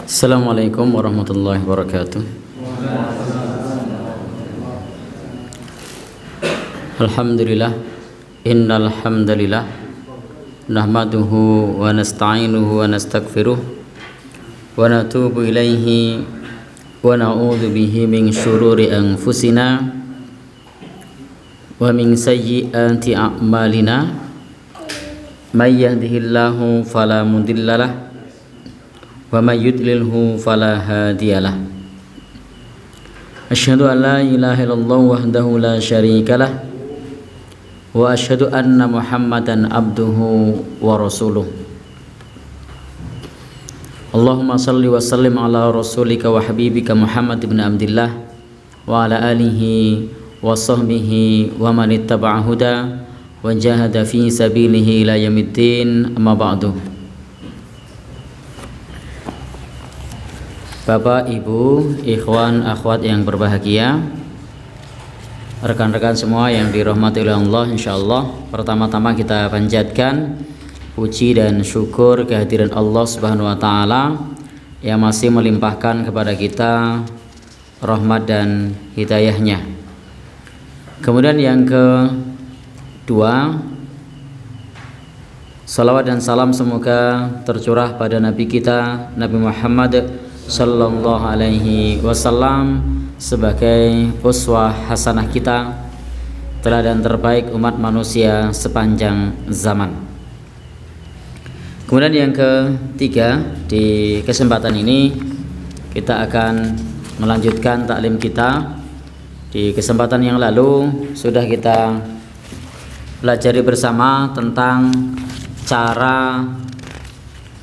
Assalamualaikum warahmatullahi wabarakatuh. Alhamdulillah, innal hamdalillah nahmaduhu wa nasta'inuhu wa nastaghfiruh wa natubu ilaihi wa na'udzu bihi min syururi anfusina wa min sayyiati a'malina may yahdihillahu fala mudhillalah wa may yudlilhu fala hadiyalah. Asyhadu an la ilaha illallah wahdahu la syarikalah wa asyhadu anna Muhammadan abduhu wa rasuluh. Allahumma salli wa sallim ala rasulika wa habibika Muhammad ibn Abdillah wa ala alihi wa sahbihi wa man ittaba'a huda wa jahada fi sabilihi ila yaumiddin, amma ba'du. Bapak, Ibu, ikhwan, akhwat yang berbahagia, rekan-rekan semua yang dirahmati oleh Allah, insyaallah pertama-tama kita panjatkan puji dan syukur kehadiran Allah Subhanahu wa taala yang masih melimpahkan kepada kita rahmat dan hidayahnya. Kemudian yang kedua, salawat dan salam semoga tercurah pada Nabi kita, Nabi Muhammad sallallahu alaihi wasallam sebagai uswah hasanah kita, teladan terbaik umat manusia sepanjang zaman. Kemudian yang ketiga, di kesempatan ini kita akan melanjutkan taklim kita. Di kesempatan yang lalu sudah kita pelajari bersama tentang cara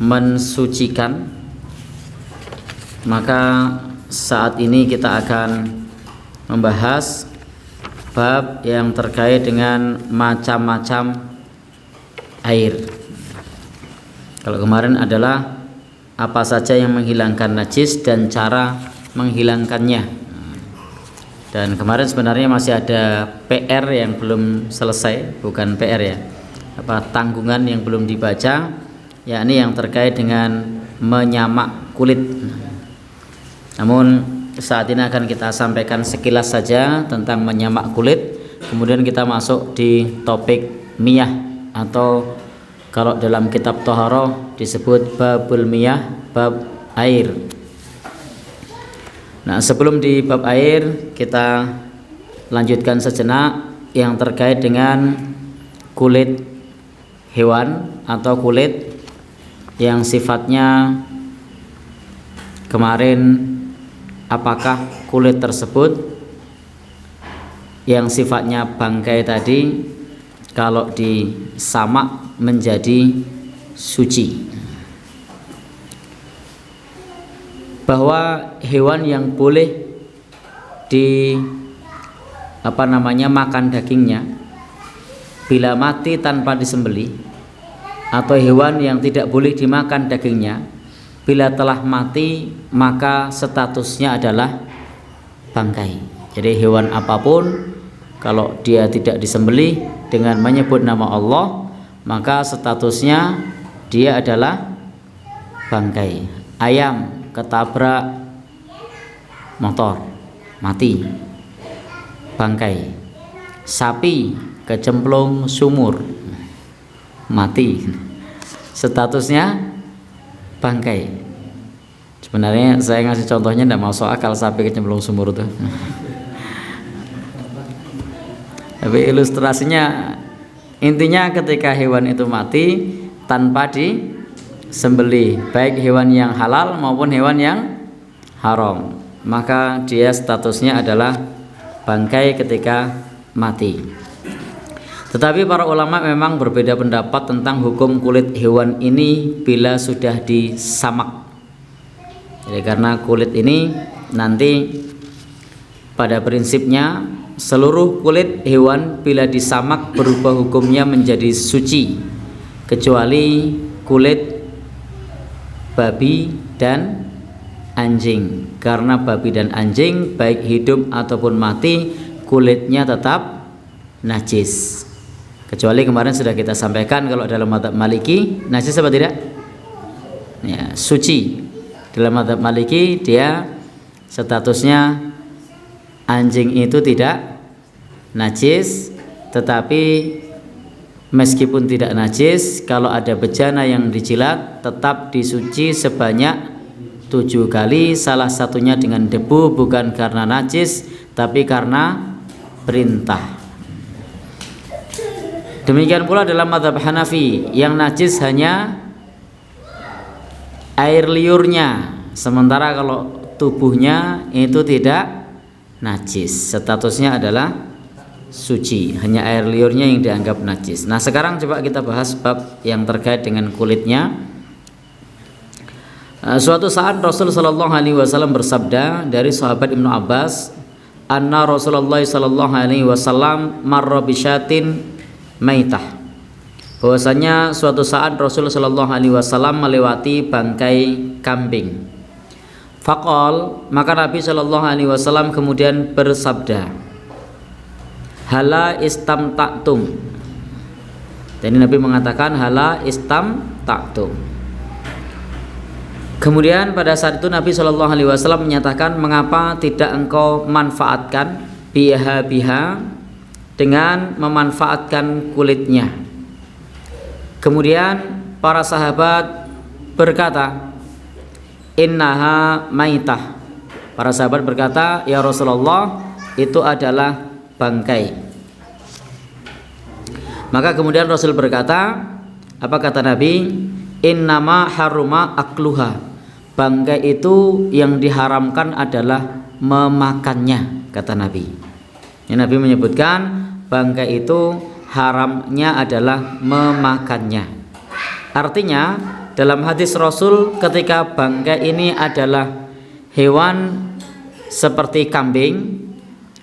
mensucikan. Maka saat ini kita akan membahas bab yang terkait dengan macam-macam air. Kalau kemarin adalah apa saja yang menghilangkan najis dan cara menghilangkannya. Dan kemarin sebenarnya masih ada PR yang belum selesai, bukan PR ya, tanggungan yang belum dibaca, yakni yang terkait dengan menyamak kulit. Namun saat ini akan kita sampaikan sekilas saja tentang menyamak kulit. Kemudian kita masuk di topik miyah, atau kalau dalam kitab Thaharah disebut babul miyah, bab air. Nah, sebelum di bab air kita lanjutkan sejenak yang terkait dengan kulit hewan atau kulit yang sifatnya kemarin, apakah kulit tersebut yang sifatnya bangkai tadi kalau disamak menjadi suci? Bahwa hewan yang boleh makan dagingnya bila mati tanpa disembelih, atau hewan yang tidak boleh dimakan dagingnya bila telah mati maka statusnya adalah bangkai. Jadi hewan apapun kalau dia tidak disembelih dengan menyebut nama Allah, maka statusnya dia adalah bangkai. Ayam ketabrak motor, mati, bangkai. Sapi kecemplung sumur, mati, statusnya bangkai. Sebenarnya saya ngasih contohnya tidak masuk akal, sapi kecemplung sumur itu. Tapi ilustrasinya, intinya ketika hewan itu mati tanpa disembelih, baik hewan yang halal maupun hewan yang haram, maka dia statusnya adalah bangkai ketika mati. Tetapi para ulama memang berbeda pendapat tentang hukum kulit hewan ini bila sudah disamak. Jadi karena kulit ini nanti pada prinsipnya seluruh kulit hewan bila disamak berubah hukumnya menjadi suci, kecuali kulit babi dan anjing. Karena babi dan anjing baik hidup ataupun mati kulitnya tetap najis. Kecuali kemarin sudah kita sampaikan kalau dalam mazhab Maliki najis apa tidak? Ya, suci. Dalam mazhab Maliki dia statusnya anjing itu tidak najis, tetapi meskipun tidak najis, kalau ada bejana yang dijilat tetap disuci sebanyak 7 kali, salah satunya dengan debu, bukan karena najis tapi karena perintah. Demikian pula dalam mazhab Hanafi, yang najis hanya air liurnya, sementara kalau tubuhnya itu tidak najis, statusnya adalah suci, hanya air liurnya yang dianggap najis. Nah, sekarang coba kita bahas bab yang terkait dengan kulitnya. Suatu saat Rasul sallallahu alaihi wasallam bersabda dari sahabat Ibnu Abbas, anna Rasulullah sallallahu alaihi wasallam marra bisyatin maitah. Bahwasanya suatu saat Rasul sallallahu alaihi wasallam melewati bangkai kambing. Faqal, maka Nabi sallallahu alaihi wasallam kemudian bersabda, hala istamta'tum. Dan Nabi mengatakan hala istamta'tum. Kemudian pada saat itu Nabi Shallallahu Alaihi Wasallam menyatakan, mengapa tidak engkau manfaatkan biha dengan memanfaatkan kulitnya. Kemudian para sahabat berkata, innaha maitah. Para sahabat berkata, ya Rasulullah, itu adalah bangkai. Maka kemudian Rasul berkata, apa kata Nabi? Innama haruma akluha. Bangkai itu yang diharamkan adalah memakannya, kata Nabi. Nabi menyebutkan bangkai itu haramnya adalah memakannya. Artinya dalam hadis Rasul, ketika bangkai ini adalah hewan seperti kambing,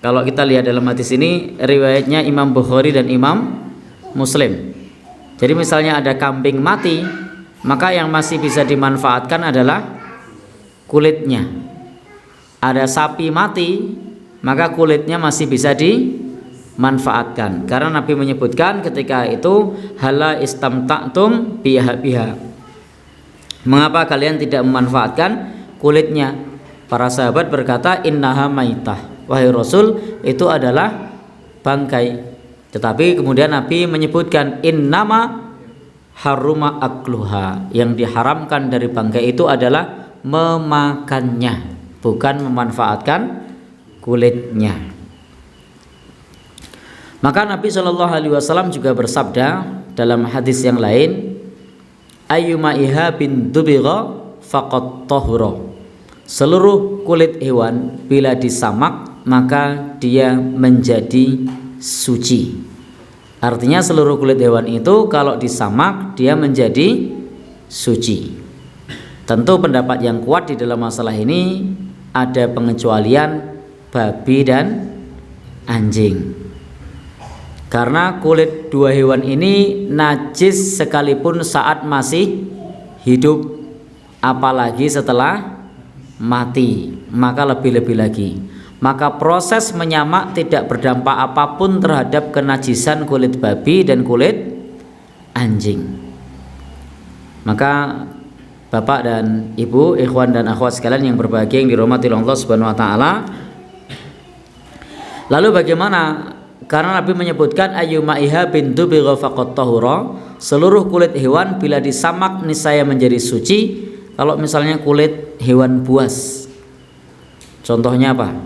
kalau kita lihat dalam hadis ini riwayatnya Imam Bukhari dan Imam Muslim. Jadi misalnya ada kambing mati, maka yang masih bisa dimanfaatkan adalah kulitnya. Ada sapi mati, maka kulitnya masih bisa dimanfaatkan. Karena Nabi menyebutkan ketika itu hala istamta'tum biha. Mengapa kalian tidak memanfaatkan kulitnya? Para sahabat berkata, innaha maitah. Wahai Rasul, itu adalah bangkai. Tetapi kemudian Nabi menyebutkan innama haruma akluha. Yang diharamkan dari bangkai itu adalah memakannya, bukan memanfaatkan kulitnya. Maka Nabi Shallallahu Alaihi Wasallam juga bersabda dalam hadis yang lain, ayyuma ihabin dubigha faqad tahura. Seluruh kulit hewan bila disamak maka dia menjadi suci. Artinya seluruh kulit hewan itu kalau disamak dia menjadi suci. Tentu pendapat yang kuat di dalam masalah ini ada pengecualian babi dan anjing. Karena kulit dua hewan ini najis sekalipun saat masih hidup, apalagi setelah mati, maka lebih-lebih lagi. Maka proses menyamak tidak berdampak apapun terhadap kenajisan kulit babi dan kulit anjing. Maka Bapak dan Ibu, ikhwan dan akhwat sekalian yang berbahagia yang dirahmati Allah Subhanahu wa taala. Lalu bagaimana? Karena Nabi menyebutkan ayyuma ihabin dubigha faqad tahura, seluruh kulit hewan bila disamak niscaya menjadi suci. Kalau misalnya kulit hewan buas, contohnya apa?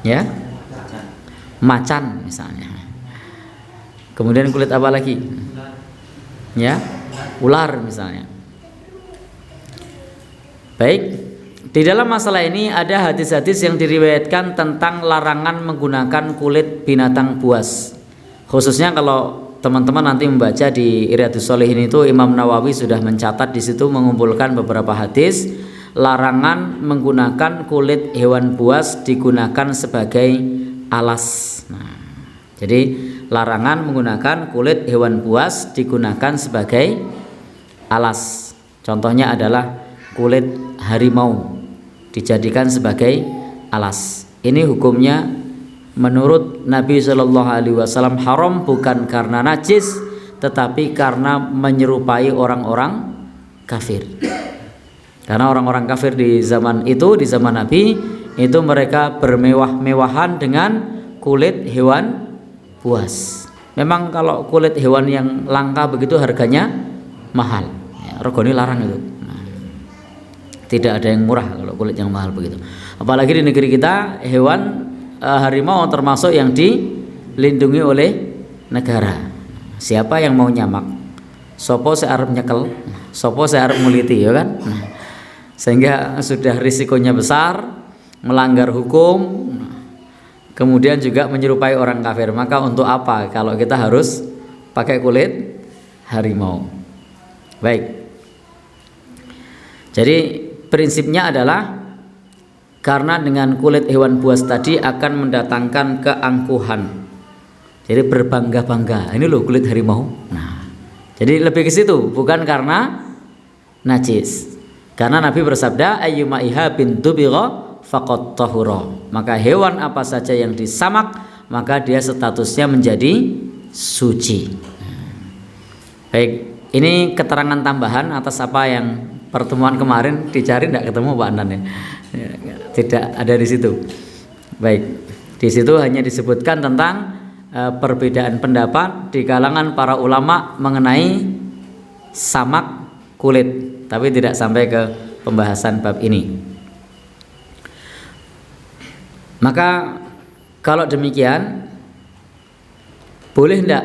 Ya? Macan misalnya. Kemudian kulit apa lagi? Ya? Ular misalnya. Baik, di dalam masalah ini ada hadis-hadis yang diriwayatkan tentang larangan menggunakan kulit binatang buas. Khususnya kalau teman-teman nanti membaca di Riyadhus Shalihin itu, Imam Nawawi sudah mencatat di situ, mengumpulkan beberapa hadis larangan menggunakan kulit hewan buas digunakan sebagai alas. Nah, jadi larangan menggunakan kulit hewan buas digunakan sebagai alas. Contohnya adalah kulit harimau dijadikan sebagai alas. Ini hukumnya menurut Nabi Shallallahu Alaihi Wasallam haram, bukan karena najis, tetapi karena menyerupai orang-orang kafir. Karena orang-orang kafir di zaman itu, di zaman Nabi itu mereka bermewah-mewahan dengan kulit hewan buas. Memang kalau kulit hewan yang langka begitu harganya mahal. Ya, regane larang itu. Tidak ada yang murah kalau kulit yang mahal begitu. Apalagi di negeri kita hewan harimau termasuk yang dilindungi oleh negara. Siapa yang mau nyamak? Sopo saya arep nyekel, sopo saya arep muliti, ya kan? Sehingga sudah risikonya besar, melanggar hukum, kemudian juga menyerupai orang kafir. Maka untuk apa kalau kita harus pakai kulit harimau? Baik. Jadi prinsipnya adalah karena dengan kulit hewan buas tadi akan mendatangkan keangkuhan. Jadi berbangga-bangga. Ini loh kulit harimau. Nah, jadi lebih ke situ, bukan karena najis. Karena Nabi bersabda, ayyuma ihabin tubigha faqad tahura. Maka hewan apa saja yang disamak, maka dia statusnya menjadi suci. Baik, ini keterangan tambahan atas apa yang pertemuan kemarin dicari, tidak ketemu Pak Andan ya. Tidak ada di situ. Baik, di situ hanya disebutkan tentang perbedaan pendapat di kalangan para ulama mengenai samak kulit, tapi tidak sampai ke pembahasan bab ini. Maka kalau demikian, boleh tidak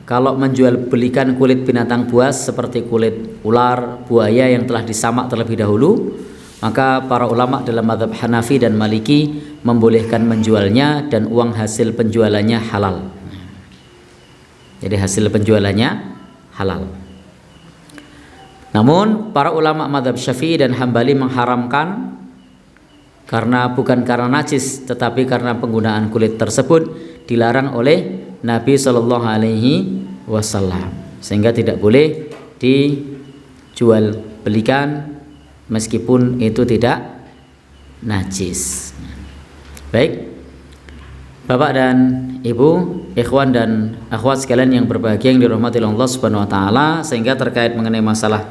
kalau menjual belikan kulit binatang buas seperti kulit ular, buaya yang telah disamak terlebih dahulu? Maka para ulama dalam mazhab Hanafi dan Maliki membolehkan menjualnya dan uang hasil penjualannya halal. Jadi hasil penjualannya halal. Namun para ulama mazhab Syafi'i dan Hambali mengharamkan bukan karena najis, tetapi karena penggunaan kulit tersebut dilarang oleh Nabi Shallallahu Alaihi Wasallam, sehingga tidak boleh dijual belikan meskipun itu tidak najis. Baik, Bapak dan Ibu, ikhwan dan akhwat sekalian yang berbahagia yang dirahmati Allah Subhanahu wa taala, sehingga terkait mengenai masalah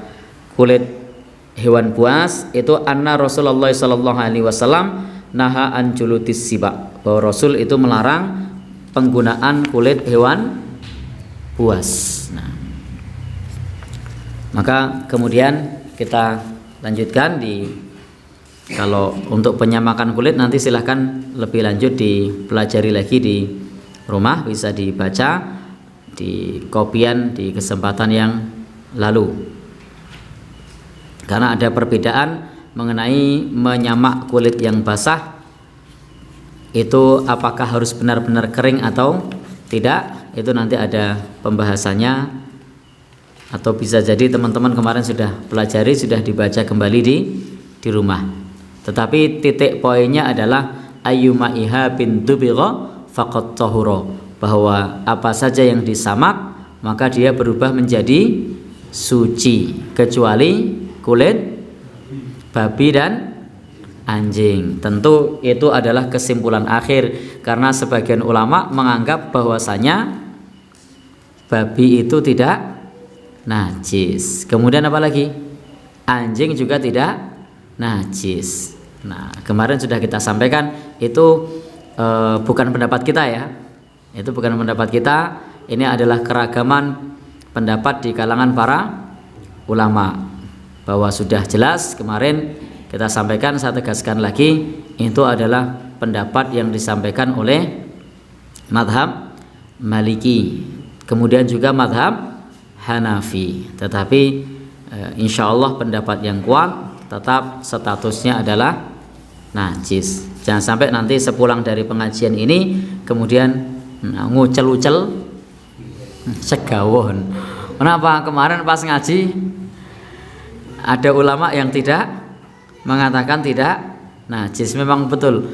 kulit hewan buas itu anna Rasulullah sallallahu alaihi wasallam naha an julutis siba, bahwa Rasul itu melarang penggunaan kulit hewan buas. Nah, maka kemudian kita lanjutkan kalau untuk penyamakan kulit nanti silahkan lebih lanjut dipelajari lagi di rumah, bisa dibaca di kopian di kesempatan yang lalu. Karena ada perbedaan mengenai menyamak kulit yang basah itu apakah harus benar-benar kering atau tidak, itu nanti ada pembahasannya, atau bisa jadi teman-teman kemarin sudah pelajari, sudah dibaca kembali di rumah. Tetapi titik poinnya adalah ayyuma ihabin tubigha faqad tahura, bahwa apa saja yang disamak maka dia berubah menjadi suci kecuali kulit babi dan anjing. Tentu itu adalah kesimpulan akhir, karena sebagian ulama menganggap bahwasanya babi itu tidak najis. Kemudian apa lagi? Anjing juga tidak najis. Nah, kemarin sudah kita sampaikan itu bukan pendapat kita ya. Itu bukan pendapat kita. Ini adalah keragaman pendapat di kalangan para ulama. Bahwa sudah jelas kemarin kita sampaikan, saya tegaskan lagi, itu adalah pendapat yang disampaikan oleh mazhab Maliki, kemudian juga mazhab Hanafi. Tetapi insya Allah pendapat yang kuat tetap statusnya adalah najis. Jangan sampai nanti sepulang dari pengajian ini kemudian ngucel-ucel segawon. Kenapa kemarin pas ngaji ada ulama yang tidak mengatakan tidak najis? Memang betul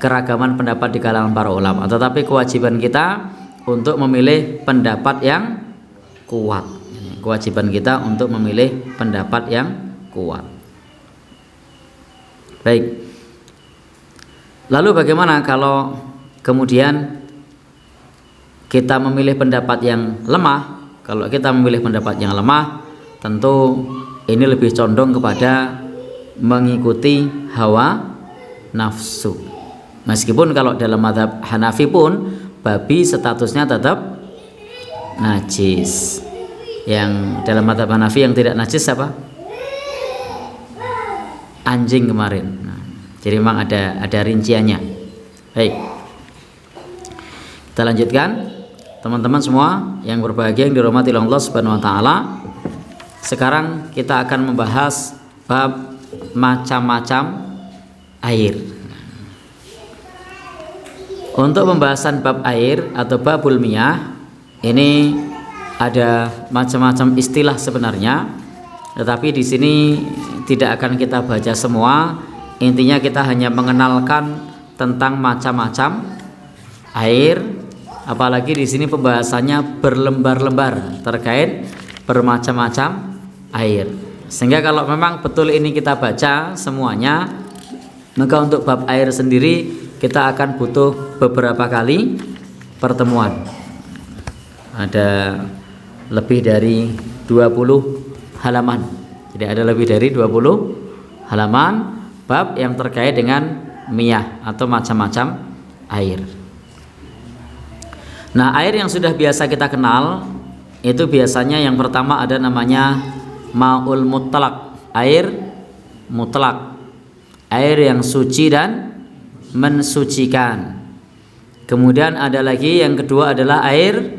keragaman pendapat di kalangan para ulama, tetapi kewajiban kita untuk memilih pendapat yang kuat. Kewajiban kita untuk memilih pendapat yang kuat. Baik. Lalu bagaimana kalau kemudian kita memilih pendapat yang lemah? Kalau kita memilih pendapat yang lemah, tentu ini lebih condong kepada mengikuti hawa nafsu. Meskipun kalau dalam mazhab Hanafi pun babi statusnya tetap najis. Yang dalam mazhab Hanafi yang tidak najis apa? Anjing kemarin. Nah, jadi memang ada rinciannya. Baik. Kita lanjutkan. Teman-teman semua yang berbahagia yang dirahmati oleh Allah Subhanahu wa taala. Sekarang kita akan membahas bab macam-macam air. Untuk pembahasan bab air atau babul miyah ini ada macam-macam istilah sebenarnya, tetapi di sini tidak akan kita baca semua. Intinya kita hanya mengenalkan tentang macam-macam air, apalagi di sini pembahasannya berlembar-lembar terkait bermacam-macam air. Sehingga kalau memang betul ini kita baca semuanya, maka untuk bab air sendiri kita akan butuh beberapa kali pertemuan. Ada lebih dari 20 halaman. Jadi ada lebih dari 20 halaman bab yang terkait dengan miyah atau macam-macam air. Nah, air yang sudah biasa kita kenal itu biasanya yang pertama ada namanya ma'ul mutlak, air mutlak, air yang suci dan mensucikan. Kemudian ada lagi yang kedua adalah air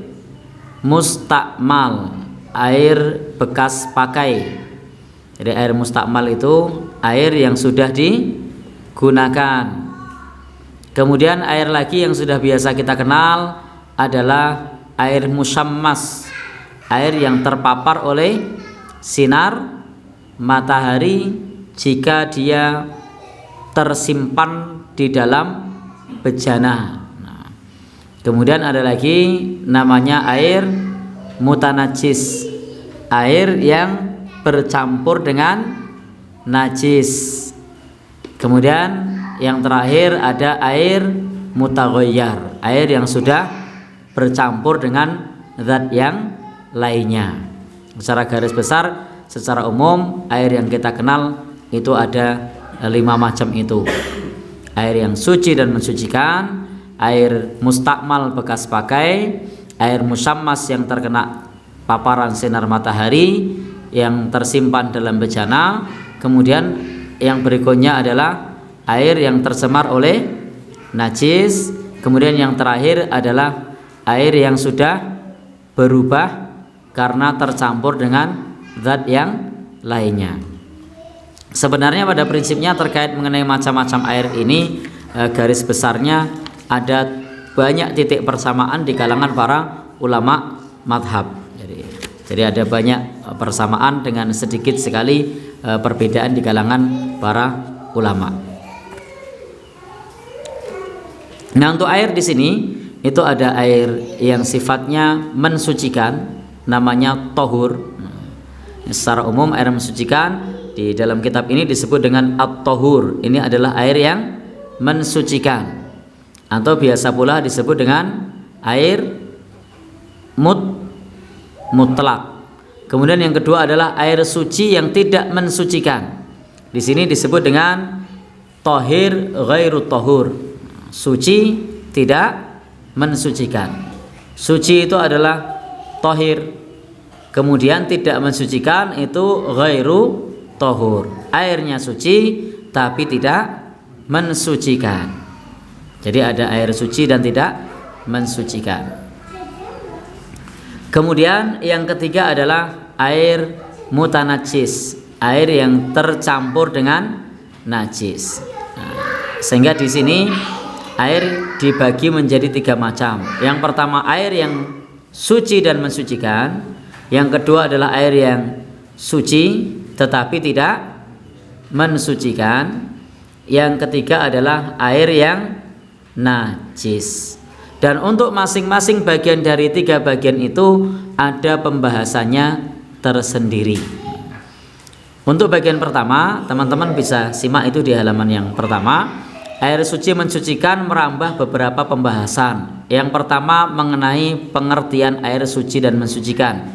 mustakmal, air bekas pakai. Jadi air mustakmal itu air yang sudah digunakan. Kemudian air lagi yang sudah biasa kita kenal adalah air musyammas, air yang terpapar oleh sinar matahari jika dia tersimpan di dalam bejana. Nah, kemudian ada lagi namanya air mutanajis, air yang bercampur dengan najis. Kemudian yang terakhir ada air mutaghayyar, air yang sudah bercampur dengan zat yang lainnya. Secara garis besar, secara umum air yang kita kenal itu ada 5 macam itu. Air yang suci dan mensucikan, air mustakmal bekas pakai, air musyammas yang terkena paparan sinar matahari yang tersimpan dalam bejana. Kemudian yang berikutnya adalah air yang tercemar oleh najis. Kemudian yang terakhir adalah air yang sudah berubah karena tercampur dengan zat yang lainnya. Sebenarnya pada prinsipnya terkait mengenai macam-macam air ini, garis besarnya ada banyak titik persamaan di kalangan para ulama madhab. Jadi ada banyak persamaan dengan sedikit sekali perbedaan di kalangan para ulama. Nah, untuk air di sini itu ada air yang sifatnya mensucikan, namanya tohur. Secara umum air mensucikan di dalam kitab ini disebut dengan at-tohur. Ini adalah air yang mensucikan, atau biasa pula disebut dengan air mutlak. Kemudian yang kedua adalah air suci yang tidak mensucikan. Di sini disebut dengan tohir ghairu tohur, suci tidak mensucikan. Suci itu adalah tohir, kemudian tidak mensucikan itu ghairu tohur. Airnya suci tapi tidak mensucikan. Jadi ada air suci dan tidak mensucikan. Kemudian yang ketiga adalah air mutanajis, air yang tercampur dengan najis. Nah, sehingga di sini air dibagi menjadi 3 macam. Yang pertama air yang suci dan mensucikan. Yang kedua adalah air yang suci tetapi tidak mensucikan. Yang ketiga adalah air yang najis. Dan untuk masing-masing bagian dari 3 bagian itu ada pembahasannya tersendiri. Untuk bagian pertama, teman-teman bisa simak itu di halaman yang pertama. Air suci mensucikan merambah beberapa pembahasan. Yang pertama mengenai pengertian air suci dan mensucikan.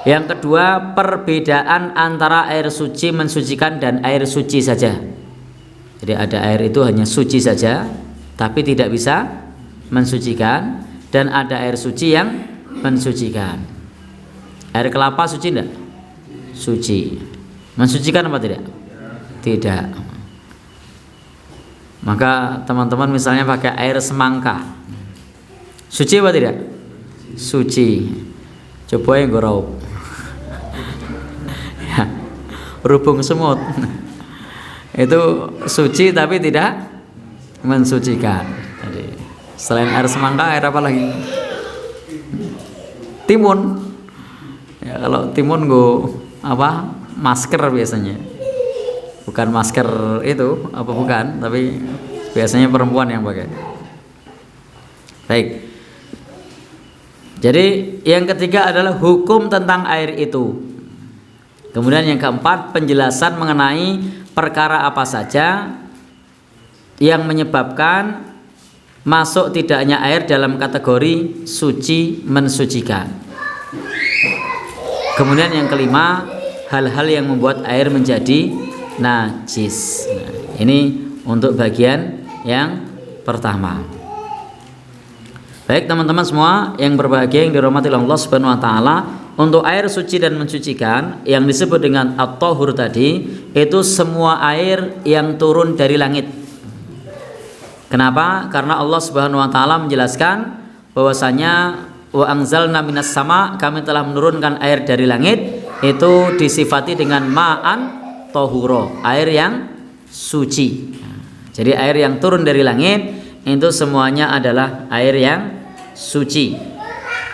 Yang kedua, perbedaan antara air suci mensucikan dan air suci saja. Jadi ada air itu hanya suci saja tapi tidak bisa mensucikan, dan ada air suci yang mensucikan. Air kelapa suci tidak? Suci. Mensucikan apa tidak? Tidak. Maka teman-teman misalnya pakai air semangka, suci apa tidak? Suci. Coba yang gorau ya, rubung semut itu suci tapi tidak mensucikan. Jadi, selain air semangka, air apa lagi? Timun. Ya, kalau timun apa? Masker biasanya. Bukan masker itu, apa bukan? Tapi biasanya perempuan yang pakai. Baik. Jadi yang ketiga adalah hukum tentang air itu. Kemudian yang keempat, penjelasan mengenai perkara apa saja yang menyebabkan masuk tidaknya air dalam kategori suci mensucikan. Kemudian yang kelima, hal-hal yang membuat air menjadi najis. Nah, ini untuk bagian yang pertama. Baik teman-teman semua yang berbahagia, yang dirahmati Allah Subhanahu wa taala, untuk air suci dan mensucikan yang disebut dengan at-tahur tadi, itu semua air yang turun dari langit. Kenapa? Karena Allah Subhanahu wa taala menjelaskan bahwasanya wa anzalna minas sama, kami telah menurunkan air dari langit, itu disifati dengan ma'an tahuro, air yang suci. Jadi air yang turun dari langit itu semuanya adalah air yang suci.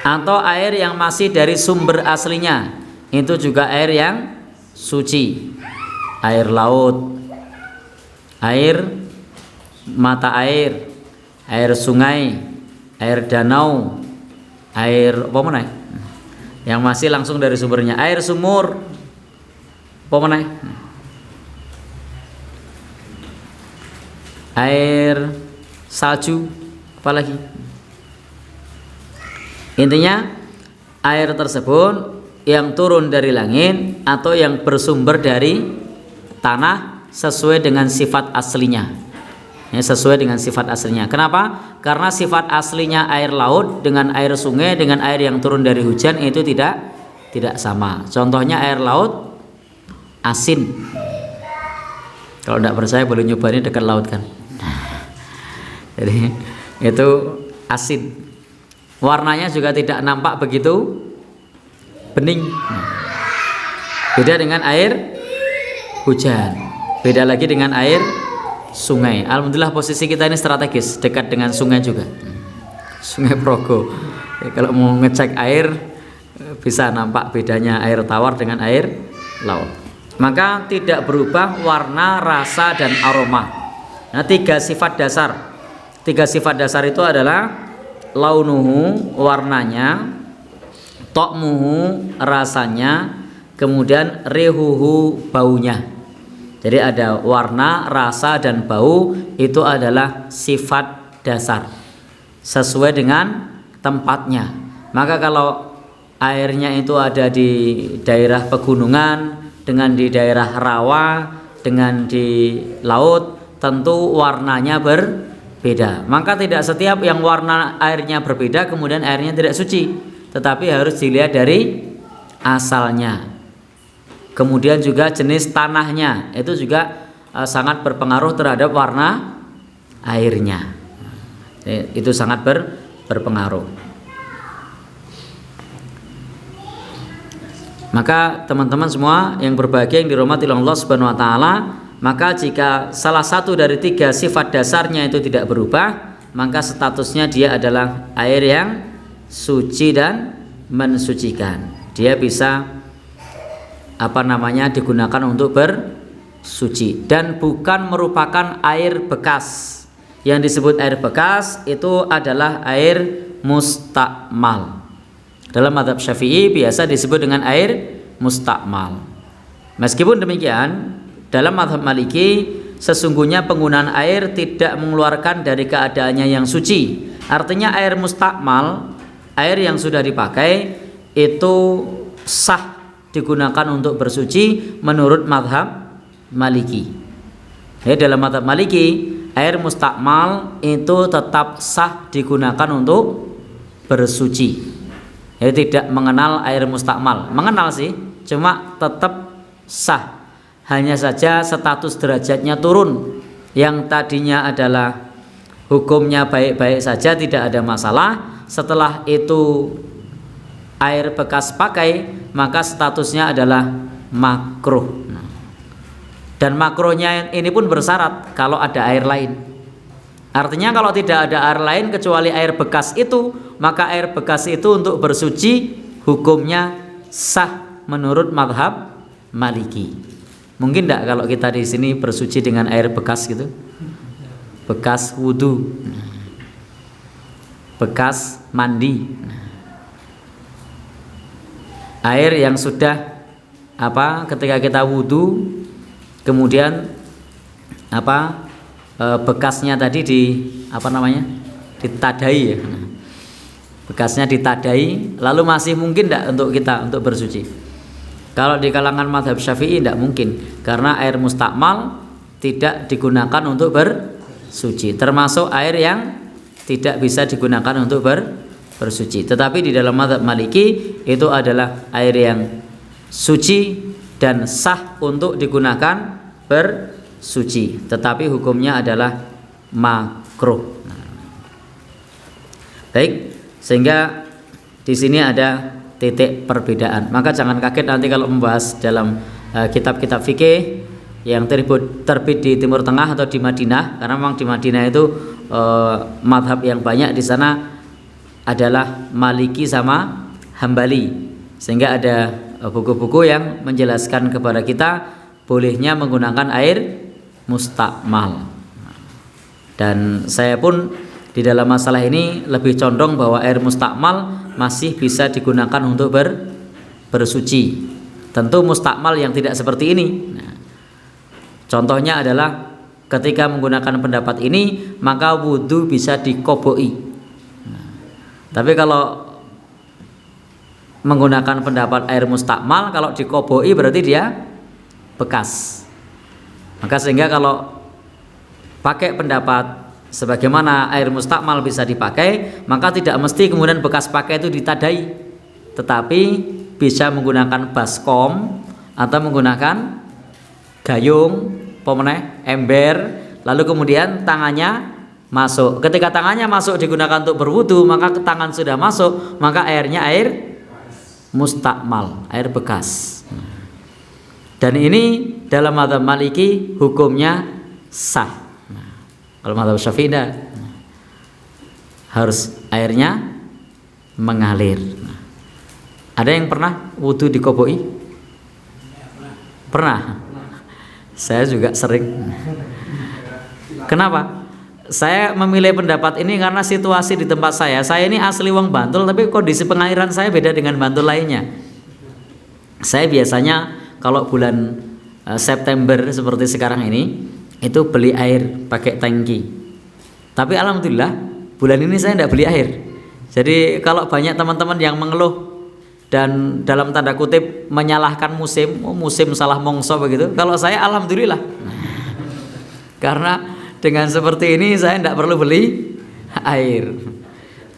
Atau air yang masih dari sumber aslinya, itu juga air yang suci. Air laut, air mata air, air sungai, air danau, air apa mana? Yang masih langsung dari sumbernya, air sumur, apa mana? Air salju, apalagi? Intinya air tersebut yang turun dari langit atau yang bersumber dari tanah sesuai dengan sifat aslinya. Ya, sesuai dengan sifat aslinya. Kenapa? Karena sifat aslinya air laut dengan air sungai dengan air yang turun dari hujan itu tidak sama. Contohnya air laut asin. Kalau tidak percaya boleh nyoba, ini dekat laut kan. Jadi itu asin. Warnanya juga tidak nampak begitu bening. Beda dengan air hujan. Beda lagi dengan air sungai. Alhamdulillah posisi kita ini strategis, dekat dengan sungai juga. Sungai Progo. Ya, kalau mau ngecek air bisa nampak bedanya air tawar dengan air laut. Maka tidak berubah warna, rasa dan aroma. Nah, tiga sifat dasar. Tiga sifat dasar itu adalah launuhu, warnanya, ta'muhu, rasanya, kemudian rihuhu, baunya. Jadi ada warna, rasa dan bau, itu adalah sifat dasar sesuai dengan tempatnya. Maka kalau airnya itu ada di daerah pegunungan dengan di daerah rawa dengan di laut, tentu warnanya berbeda. Maka tidak setiap yang warna airnya berbeda kemudian airnya tidak suci, tetapi harus dilihat dari asalnya. Kemudian juga jenis tanahnya itu juga sangat berpengaruh terhadap warna airnya. Itu sangat berpengaruh. Maka teman-teman semua yang berbahagia, yang dirahmati Allah Subhanahu wa taala, maka jika salah satu dari tiga sifat dasarnya itu tidak berubah, maka statusnya dia adalah air yang suci dan mensucikan. Dia bisa digunakan untuk bersuci dan bukan merupakan air bekas. Yang disebut air bekas itu adalah air mustakmal. Dalam mazhab Syafi'i biasa disebut dengan air mustakmal. Meskipun demikian, dalam mazhab Maliki sesungguhnya penggunaan air tidak mengeluarkan dari keadaannya yang suci. Artinya air mustakmal, air yang sudah dipakai itu sah digunakan untuk bersuci menurut mazhab Maliki. Ya, dalam mazhab Maliki air mustakmal itu tetap sah digunakan untuk bersuci. Ya, tidak mengenal air mustakmal. Mengenal sih, cuma tetap sah. Hanya saja status derajatnya turun. Yang tadinya adalah hukumnya baik-baik saja, tidak ada masalah. Setelah itu air bekas pakai, maka statusnya adalah makruh. Dan makruhnya ini pun bersyarat kalau ada air lain. Artinya kalau tidak ada air lain kecuali air bekas itu, maka air bekas itu untuk bersuci hukumnya sah menurut mazhab Maliki. Mungkin tidak kalau kita di sini bersuci dengan air bekas gitu, bekas wudhu, bekas mandi, air yang sudah ketika kita wudhu kemudian bekasnya tadi ditadai ya. Bekasnya ditadai, lalu masih mungkin tidak untuk kita untuk bersuci? Kalau di kalangan mazhab Syafi'i tidak mungkin, karena air mustakmal tidak digunakan untuk bersuci, termasuk air yang tidak bisa digunakan untuk bersuci. Tetapi di dalam mazhab Maliki itu adalah air yang suci dan sah untuk digunakan bersuci, tetapi hukumnya adalah makruh. Baik, sehingga di sini ada titik perbedaan. Maka jangan kaget nanti kalau membahas dalam kitab-kitab fikih yang terbit di Timur Tengah atau di Madinah, karena memang di Madinah itu madhab yang banyak di sana adalah Maliki sama Hambali, sehingga ada buku-buku yang menjelaskan kepada kita bolehnya menggunakan air mustakmal. Dan saya pun di dalam masalah ini lebih condong bahwa air mustakmal masih bisa digunakan untuk bersuci. Tentu mustakmal yang tidak seperti ini. Contohnya adalah ketika menggunakan pendapat ini maka wudhu bisa dikoboi. Tapi kalau menggunakan pendapat air mustakmal, kalau dikoboi berarti dia bekas. Maka sehingga kalau pakai pendapat sebagaimana air mustakmal bisa dipakai, maka tidak mesti kemudian bekas pakai itu ditadai, tetapi bisa menggunakan baskom atau menggunakan gayung, ember, lalu kemudian tangannya masuk. Ketika tangannya masuk digunakan untuk berwudu, maka tangan sudah masuk, maka airnya air mustakmal, air bekas. Dan ini dalam mazhab Maliki hukumnya sah. Kalau mazhab Syafi'i harus airnya mengalir. Ada yang pernah wudu dikoboi? Pernah. Saya juga sering. Kenapa? Saya memilih pendapat ini karena situasi di tempat saya ini asli wong Bantul, tapi kondisi pengairan saya beda dengan Bantul lainnya. Saya biasanya kalau bulan September seperti sekarang ini itu beli air pakai tangki. Tapi alhamdulillah bulan ini saya tidak beli air. Jadi kalau banyak teman-teman yang mengeluh dan dalam tanda kutip menyalahkan musim, musim salah mongso begitu, kalau saya alhamdulillah. Karena dengan seperti ini saya tidak perlu beli air.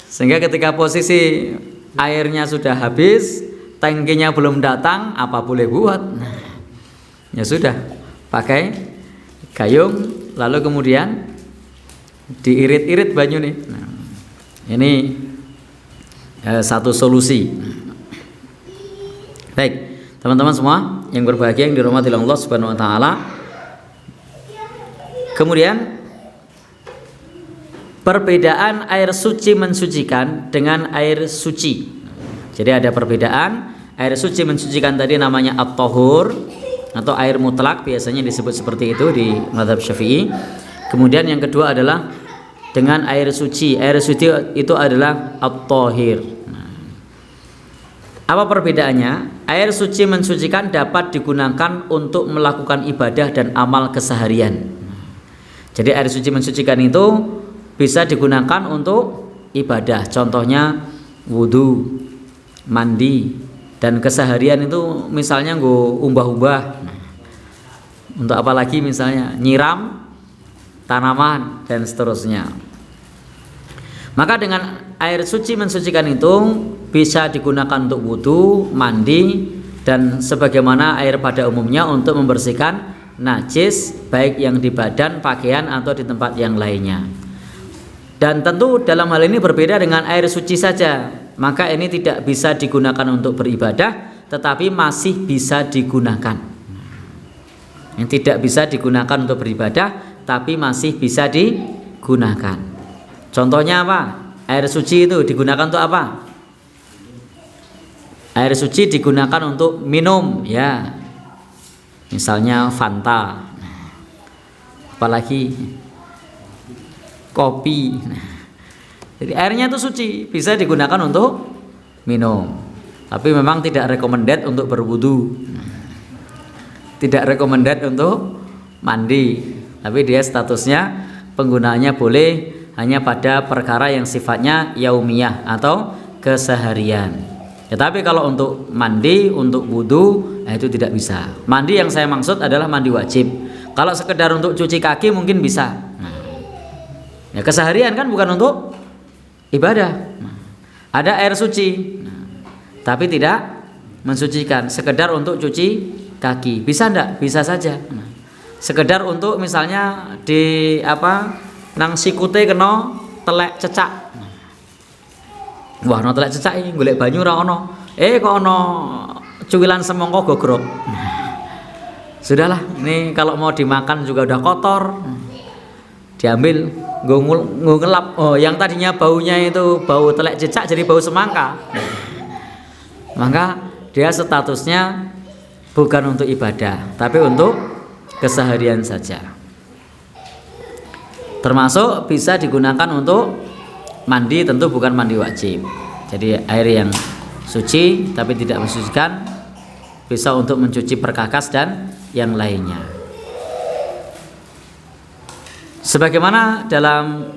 Sehingga ketika posisi airnya sudah habis, tangkinya belum datang, apa boleh buat? Ya sudah, pakai gayung, lalu kemudian diirit-irit banyu nih. Nah, ini satu solusi. Baik, teman-teman semua yang berbahagia yang dirahmati Allah Subhanahu wa taala. Kemudian perbedaan air suci mensucikan dengan air suci. Jadi ada perbedaan. Air suci mensucikan tadi namanya at-tahur atau air mutlak, biasanya disebut seperti itu di mazhab Syafi'i. Kemudian yang kedua adalah dengan air suci. Air suci itu adalah at-tahir. Apa perbedaannya? Air suci mensucikan dapat digunakan untuk melakukan ibadah dan amal keseharian. Jadi air suci mensucikan itu bisa digunakan untuk ibadah. Contohnya wudu, mandi, Dan keseharian itu misalnya nggo umbah-umbah. Untuk apa lagi misalnya nyiram tanaman dan seterusnya. Maka dengan air suci mensucikan itu bisa digunakan untuk wudu, mandi, dan sebagaimana air pada umumnya untuk membersihkan najis baik yang di badan, pakaian atau di tempat yang lainnya. Dan tentu dalam hal ini berbeda dengan air suci saja. Maka ini tidak bisa digunakan untuk beribadah, tetapi masih bisa digunakan. Yang tidak bisa digunakan untuk beribadah, tapi masih bisa digunakan. Contohnya apa? Air suci itu digunakan untuk apa? Air suci digunakan untuk minum, ya. Misalnya Fanta. Apalagi kopi. Jadi airnya itu suci, bisa digunakan untuk minum. Tapi memang tidak recommended untuk berwudu. Tidak recommended untuk mandi. Tapi dia statusnya penggunaannya boleh hanya pada perkara yang sifatnya yaumiyah atau keseharian. Tetapi kalau untuk mandi, untuk wudu, itu tidak bisa. Mandi yang saya maksud adalah mandi wajib. Kalau sekedar untuk cuci kaki mungkin bisa. Ya keseharian kan bukan untuk ibadah. Ada air suci, tapi tidak mensucikan. Sekedar untuk cuci kaki, bisa enggak? Bisa saja. Sekedar untuk misalnya di nang sikute kena telek cecak. Wah, no telek cecak iki golek banyu ora ono. Kok ono cuwilan semangka gogrok. Sudahlah, ini kalau mau dimakan juga udah kotor. Diambil nggo ngelap. Oh, yang tadinya baunya itu bau telek cecak jadi bau semangka. Maka dia statusnya bukan untuk ibadah, tapi untuk keseharian saja. Termasuk bisa digunakan untuk mandi, tentu bukan mandi wajib. Jadi air yang suci tapi tidak mensucikan, bisa untuk mencuci perkakas dan yang lainnya. Sebagaimana dalam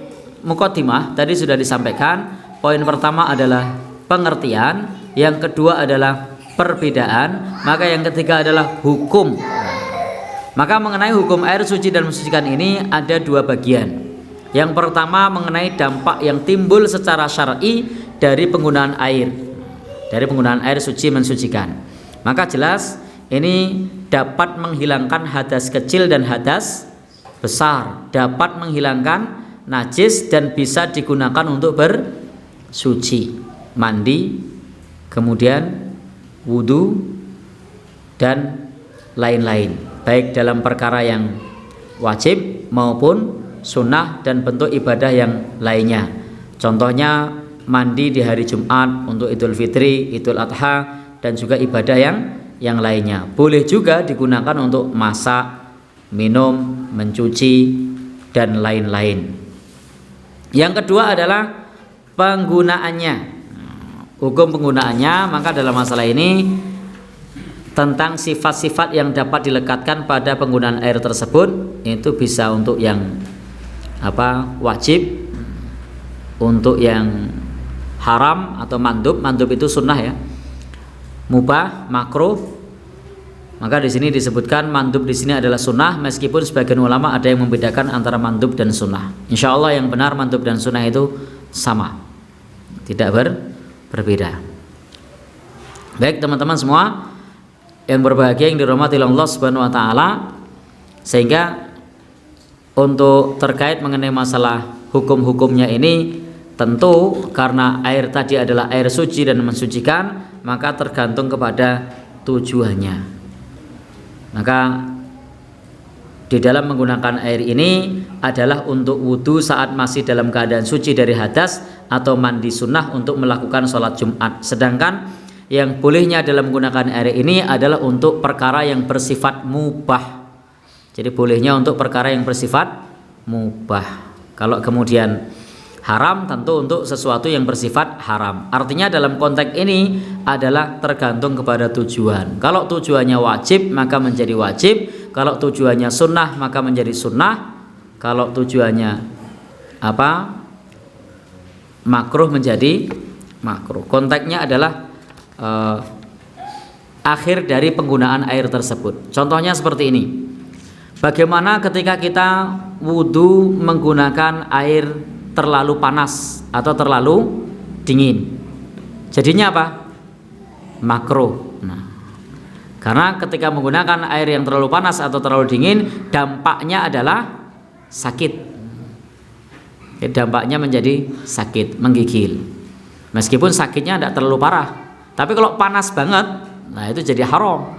muqaddimah tadi sudah disampaikan, poin pertama adalah pengertian, yang kedua adalah perbedaan, maka yang ketiga adalah hukum. Maka mengenai hukum air suci dan mensucikan ini ada dua bagian. Yang pertama mengenai dampak yang timbul secara syar'i dari penggunaan air. Dari penggunaan air suci mensucikan. Maka jelas ini dapat menghilangkan hadas kecil dan hadas besar, dapat menghilangkan najis dan bisa digunakan untuk bersuci, mandi, kemudian wudu dan lain-lain, baik dalam perkara yang wajib maupun sunnah dan bentuk ibadah yang lainnya. Contohnya mandi di hari Jumat untuk Idul Fitri, Idul Adha, dan juga ibadah yang lainnya. Boleh juga digunakan untuk masak, minum, mencuci, dan lain-lain. Yang kedua adalah penggunaannya. Hukum penggunaannya, maka dalam masalah ini tentang sifat-sifat yang dapat dilekatkan pada penggunaan air tersebut, itu bisa untuk yang wajib, untuk yang haram atau mandub. Mandub itu sunnah ya, mubah, makruh. Maka di sini disebutkan mandub di sini adalah sunnah, meskipun sebagian ulama ada yang membedakan antara mandub dan sunnah. Insya Allah yang benar mandub dan sunnah itu sama, tidak berbeda. Baik teman-teman semua yang berbahagia, yang dirahmati Allah Subhanahu wa taala, sehingga untuk terkait mengenai masalah hukum-hukumnya ini, tentu karena air tadi adalah air suci dan mensucikan, maka tergantung kepada tujuannya. Maka di dalam menggunakan air ini adalah untuk wudhu saat masih dalam keadaan suci dari hadas, atau mandi sunnah untuk melakukan sholat Jumat. Sedangkan yang bolehnya dalam menggunakan air ini adalah untuk perkara yang bersifat mubah. Jadi bolehnya untuk perkara yang bersifat mubah. Kalau kemudian haram, tentu untuk sesuatu yang bersifat haram. Artinya dalam konteks ini adalah tergantung kepada tujuan. Kalau tujuannya wajib maka menjadi wajib, kalau tujuannya sunnah maka menjadi sunnah, kalau tujuannya makruh menjadi makruh. Konteksnya adalah akhir dari penggunaan air tersebut. Contohnya seperti ini. Bagaimana ketika kita wudu menggunakan air terlalu panas atau terlalu dingin? Jadinya apa? Makruh. Nah, karena ketika menggunakan air yang terlalu panas atau terlalu dingin, dampaknya adalah sakit. Dampaknya menjadi sakit, menggigil. Meskipun sakitnya tidak terlalu parah, tapi kalau panas banget, nah itu jadi haram.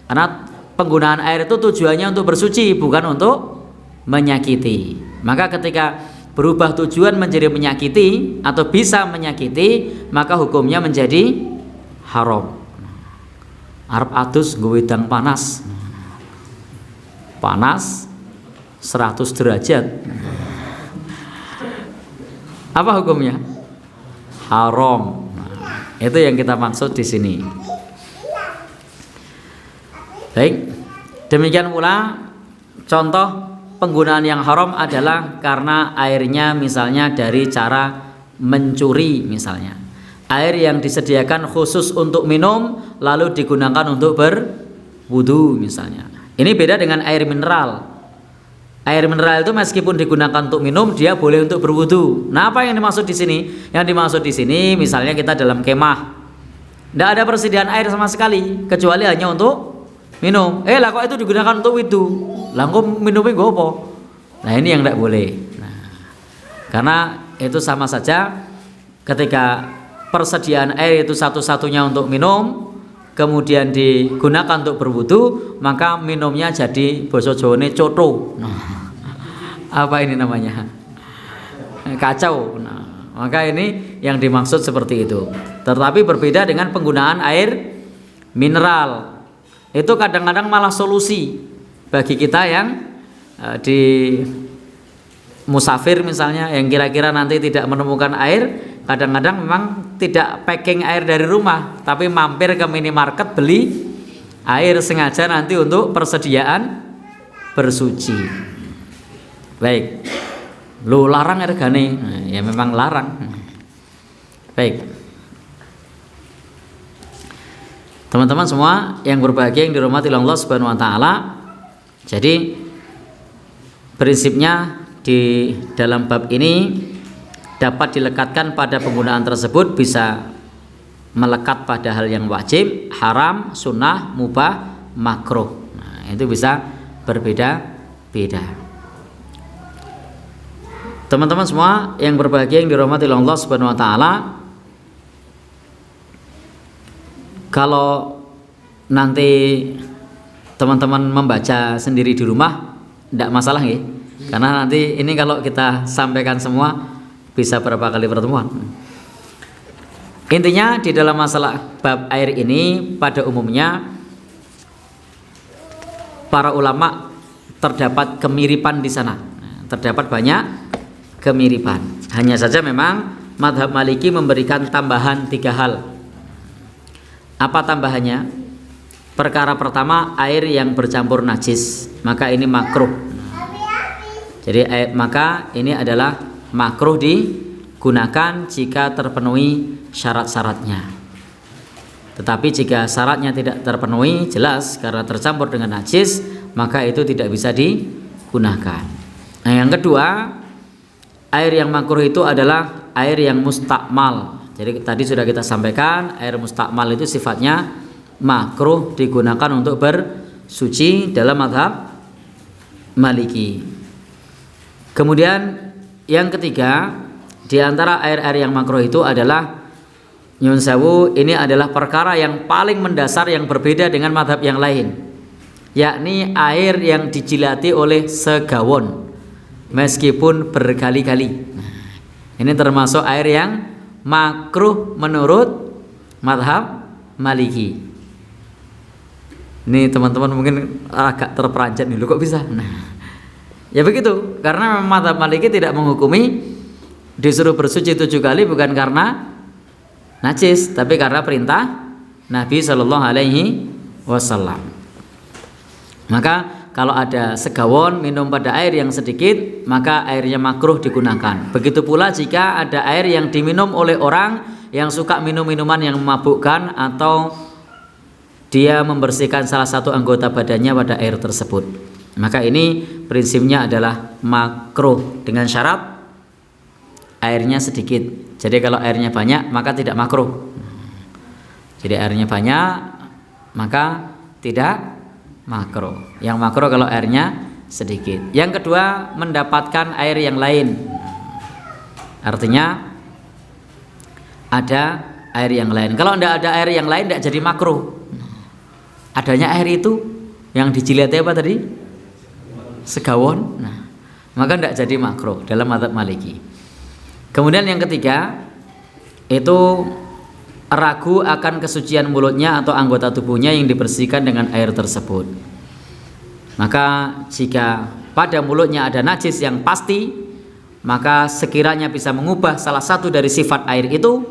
Karena penggunaan air itu tujuannya untuk bersuci, bukan untuk menyakiti. Maka ketika berubah tujuan menjadi menyakiti atau bisa menyakiti, maka hukumnya menjadi haram. Arep adus nggo wedang panas. Panas 100 derajat. Apa hukumnya? Haram. Itu yang kita maksud di sini. Baik, demikian pula contoh penggunaan yang haram adalah karena airnya misalnya dari cara mencuri misalnya. Air yang disediakan khusus untuk minum lalu digunakan untuk berwudu misalnya. Ini beda dengan air mineral. Air mineral itu meskipun digunakan untuk minum, dia boleh untuk berwudu. Nah, apa yang dimaksud di sini? Yang dimaksud di sini misalnya kita dalam kemah. Tidak ada persediaan air sama sekali kecuali hanya untuk minum. Lah kok itu digunakan untuk wudu? Lah kok minumnya gue apa? Nah, ini yang tidak boleh. Nah, karena itu sama saja ketika persediaan air itu satu-satunya untuk minum, kemudian digunakan untuk berwudu, maka minumnya jadi basa Jawane coto. Nah, apa ini namanya? Kacau. Nah, maka ini yang dimaksud seperti itu. Tetapi berbeda dengan penggunaan air mineral. Itu kadang-kadang malah solusi bagi kita yang di musafir misalnya, yang kira-kira nanti tidak menemukan air. Kadang-kadang memang tidak packing air dari rumah, tapi mampir ke minimarket beli air sengaja nanti untuk persediaan bersuci. Baik, lo larang regane? Nah, ya memang larang. Baik, teman-teman semua yang berbahagia yang dirahmati Allah Subhanahu Wa Taala. Jadi prinsipnya di dalam bab ini dapat dilekatkan pada penggunaan tersebut bisa melekat pada hal yang wajib, haram, sunnah, mubah, makruh. Nah, itu bisa berbeda-beda. Teman-teman semua yang berbahagia yang dirahmati Allah Subhanahu Wa Taala, kalau nanti teman-teman membaca sendiri di rumah, tidak masalah ya. Karena nanti ini kalau kita sampaikan semua bisa berapa kali pertemuan. Intinya di dalam masalah bab air ini pada umumnya para ulama terdapat kemiripan di sana. Terdapat banyak kemiripan. Hanya saja memang mazhab Maliki memberikan tambahan 3 hal. Apa tambahannya? Perkara pertama, air yang bercampur najis, maka ini makruh. Jadi maka ini adalah makruh digunakan jika terpenuhi syarat-syaratnya. Tetapi jika syaratnya tidak terpenuhi, jelas karena tercampur dengan najis, maka itu tidak bisa digunakan. Nah, yang kedua, air yang makruh itu adalah air yang mustakmal. Jadi tadi sudah kita sampaikan, air mustakmal itu sifatnya makruh digunakan untuk bersuci dalam mazhab Maliki. Kemudian yang ketiga, di antara air-air yang makruh itu adalah nyun sewu, ini adalah perkara yang paling mendasar yang berbeda dengan mazhab yang lain, yakni air yang dijilati oleh segawon meskipun berkali-kali. Ini termasuk air yang makruh menurut mazhab Maliki. Ini teman-teman mungkin agak terperanjat nih, kok bisa? Nah, ya begitu, karena mazhab Maliki tidak menghukumi disuruh bersuci 7 kali bukan karena najis, tapi karena perintah Nabi Shallallahu Alaihi Wasallam. Maka kalau ada segawon minum pada air yang sedikit, maka airnya makruh digunakan. Begitu pula jika ada air yang diminum oleh orang yang suka minum minuman yang memabukkan atau dia membersihkan salah satu anggota badannya pada air tersebut, maka ini prinsipnya adalah makruh dengan syarat airnya sedikit. Jadi kalau airnya banyak maka tidak makruh. Jadi airnya banyak maka tidak makruh. Yang makruh kalau airnya sedikit. Yang kedua, mendapatkan air yang lain. Artinya ada air yang lain. Kalau tidak ada air yang lain tidak jadi makruh. Adanya air itu yang dijilatnya apa tadi? Segawon. Nah, maka tidak jadi makruh dalam mazhab Maliki. Kemudian yang ketiga itu ragu akan kesucian mulutnya atau anggota tubuhnya yang dibersihkan dengan air tersebut. Maka jika pada mulutnya ada najis yang pasti, maka sekiranya bisa mengubah salah satu dari sifat air itu,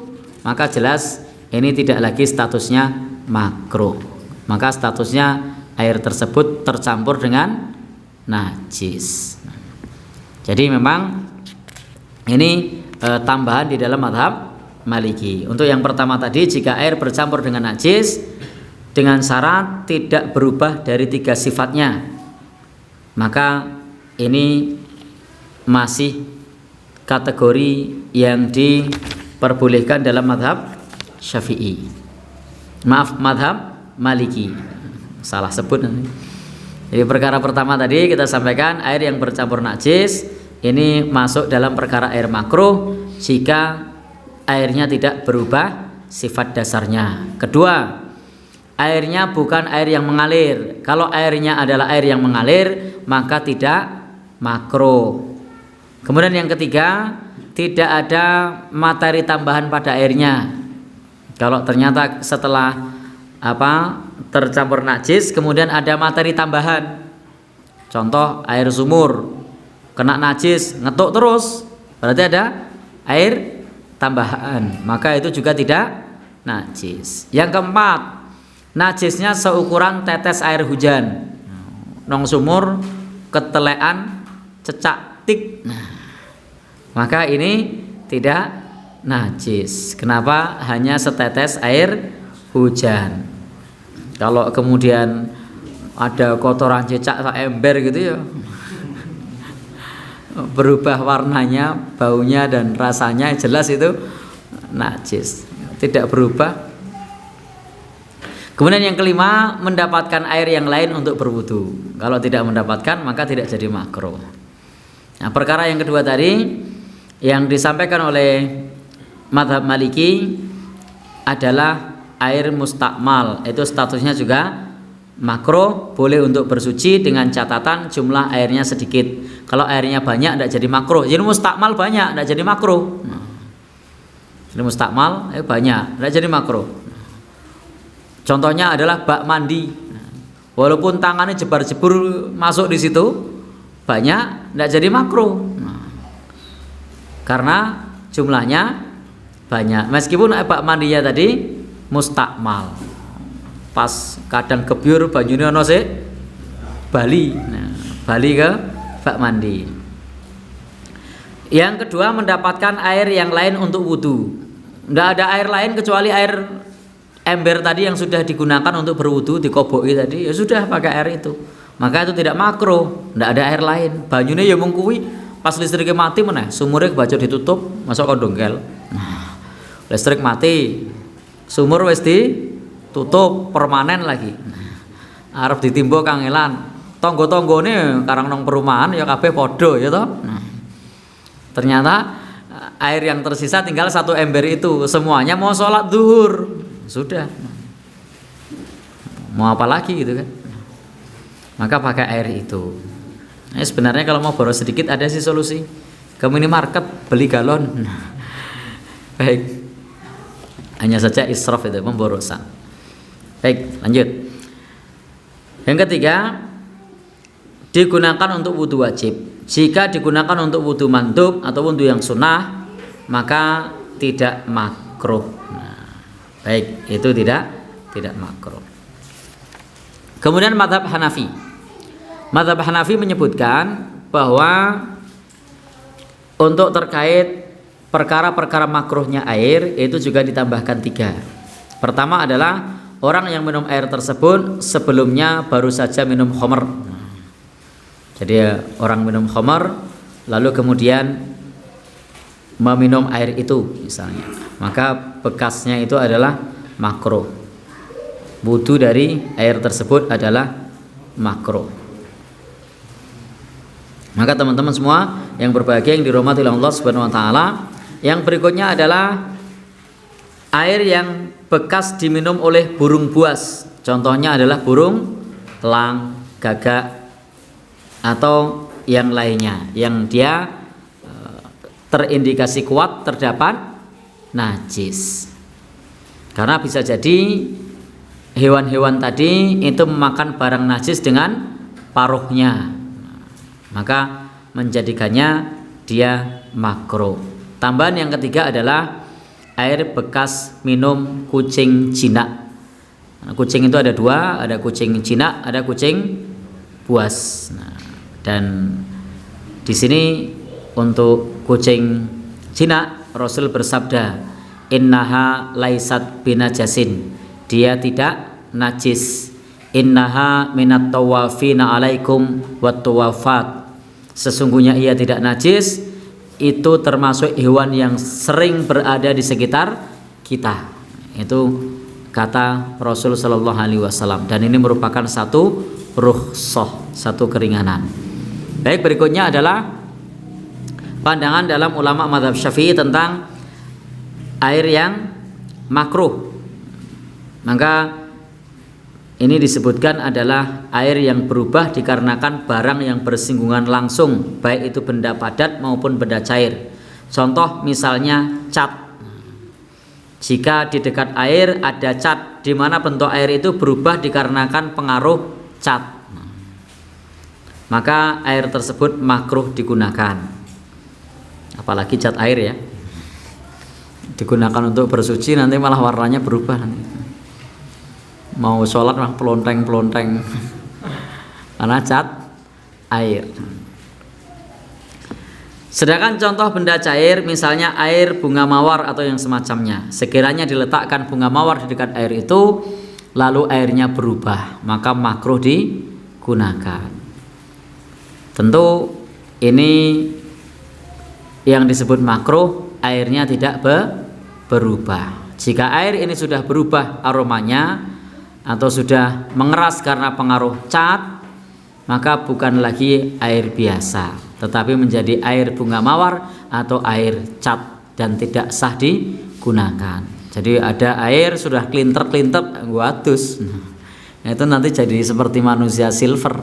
maka jelas ini tidak lagi statusnya makruh. Maka statusnya air tersebut tercampur dengan najis. Jadi memang ini tambahan di dalam mazhab Maliki. Untuk yang pertama tadi, jika air bercampur dengan najis dengan syarat tidak berubah dari 3 sifatnya, maka ini masih kategori yang diperbolehkan dalam mazhab Syafi'i. Maaf, mazhab Maliki. Salah sebut nanti. Jadi perkara pertama tadi kita sampaikan air yang bercampur najis ini masuk dalam perkara air makruh jika airnya tidak berubah sifat dasarnya. Kedua, airnya bukan air yang mengalir. Kalau airnya adalah air yang mengalir, maka tidak makruh. Kemudian yang ketiga, tidak ada materi tambahan pada airnya. Kalau ternyata setelah tercampur najis kemudian ada materi tambahan, contoh air sumur kena najis ngetuk terus, berarti ada air tambahan, maka itu juga tidak najis. Yang keempat, najisnya seukuran tetes air hujan. Nong sumur ketelean cecak tik, maka ini tidak najis. Kenapa? Hanya setetes air hujan. Kalau kemudian ada kotoran cecak ember gitu ya, berubah warnanya, baunya dan rasanya, jelas itu najis. Tidak berubah. Kemudian yang kelima, mendapatkan air yang lain untuk berwudu. Kalau tidak mendapatkan maka tidak jadi makruh. Nah, perkara yang kedua tadi yang disampaikan oleh mazhab Maliki adalah air mustakmal, itu statusnya juga makruh, boleh untuk bersuci dengan catatan jumlah airnya sedikit. Kalau airnya banyak tidak jadi makruh. Jadi mustakmal banyak tidak jadi makruh. Jadi mustakmal banyak tidak jadi makruh. Contohnya adalah bak mandi. Walaupun tangannya jebar-jebur masuk di situ banyak tidak jadi makruh. Karena jumlahnya banyak. Meskipun bak mandinya tadi mustakmal, pas kadang kebyur banyune ana sik bali. Nah, bali ke bak mandi. Yang kedua, mendapatkan air yang lain untuk wudu. Tidak ada air lain kecuali air ember tadi yang sudah digunakan untuk berwudu, dikoboki tadi, ya sudah pakai air itu. Maka itu tidak makruh, tidak ada air lain. Banyune ya mung kuwi, pas listriknya mati meneh, sumure kebaca ditutup, masuk kondongkel. Nah, listrik mati, sumur wis ditutup permanen lagi. Arep ditimba kangelan. Tonggo-tonggone karang nang perumahan ya kabeh padha ya toh. Ternyata air yang tersisa tinggal 1 ember itu, semuanya mau sholat zuhur. Sudah. Mau apa lagi gitu kan? Maka pakai air itu. Nah, sebenarnya kalau mau boros sedikit ada sih solusi. Ke minimarket beli galon. Baik. Hanya saja israf itu, pemborosan. Baik, lanjut. Yang ketiga, digunakan untuk wudu wajib. Jika digunakan untuk wudu mandub atau wudu yang sunnah, maka tidak makruh. Nah, baik, itu tidak makruh. Kemudian mazhab Hanafi. Mazhab Hanafi menyebutkan bahwa untuk terkait perkara-perkara makruhnya air itu juga ditambahkan 3. Pertama adalah orang yang minum air tersebut sebelumnya baru saja minum khamr. Jadi orang minum khamr lalu kemudian meminum air itu misalnya, maka bekasnya itu adalah makruh. Wudu dari air tersebut adalah makruh. Maka teman-teman semua yang berbahagia yang dirahmati oleh Allah Subhanahu wa taala, yang berikutnya adalah air yang bekas diminum oleh burung buas. Contohnya adalah burung elang, gagak atau yang lainnya yang dia terindikasi kuat terdapat najis. Karena bisa jadi hewan-hewan tadi itu memakan barang najis dengan paruhnya, maka menjadikannya dia makruh. Tambahan yang ketiga adalah air bekas minum kucing jinak. Kucing itu ada dua, ada kucing jinak, ada kucing buas. Dan di sini untuk kucing jinak Rasul bersabda, innaha laisat binajasin, dia tidak najis. Innaha minat tawafina alaikum wat tawafat, sesungguhnya ia tidak najis, itu termasuk hewan yang sering berada di sekitar kita. Itu kata Rasul Shallallahu Alaihi Wasallam, dan ini merupakan satu rukhsah, satu keringanan. Baik, berikutnya adalah pandangan dalam ulama mazhab Syafi'i tentang air yang makruh. Maka ini disebutkan adalah air yang berubah dikarenakan barang yang bersinggungan langsung, baik itu benda padat maupun benda cair. Contoh misalnya cat. Jika di dekat air ada cat, di mana bentuk air itu berubah dikarenakan pengaruh cat, maka air tersebut makruh digunakan. Apalagi cat air ya, digunakan untuk bersuci nanti malah warnanya berubah nanti. Mau sholat mah pelonteng-pelonteng karena cat air. Sedangkan contoh benda cair misalnya air bunga mawar atau yang semacamnya, sekiranya diletakkan bunga mawar di dekat air itu lalu airnya berubah, maka makruh digunakan. Tentu ini yang disebut makruh, airnya tidak berubah. Jika air ini sudah berubah aromanya atau sudah mengeras karena pengaruh cat, maka bukan lagi air biasa, tetapi menjadi air bunga mawar atau air cat dan tidak sah digunakan. Jadi ada air sudah klinter-klinter wadus, itu nanti jadi seperti manusia silver,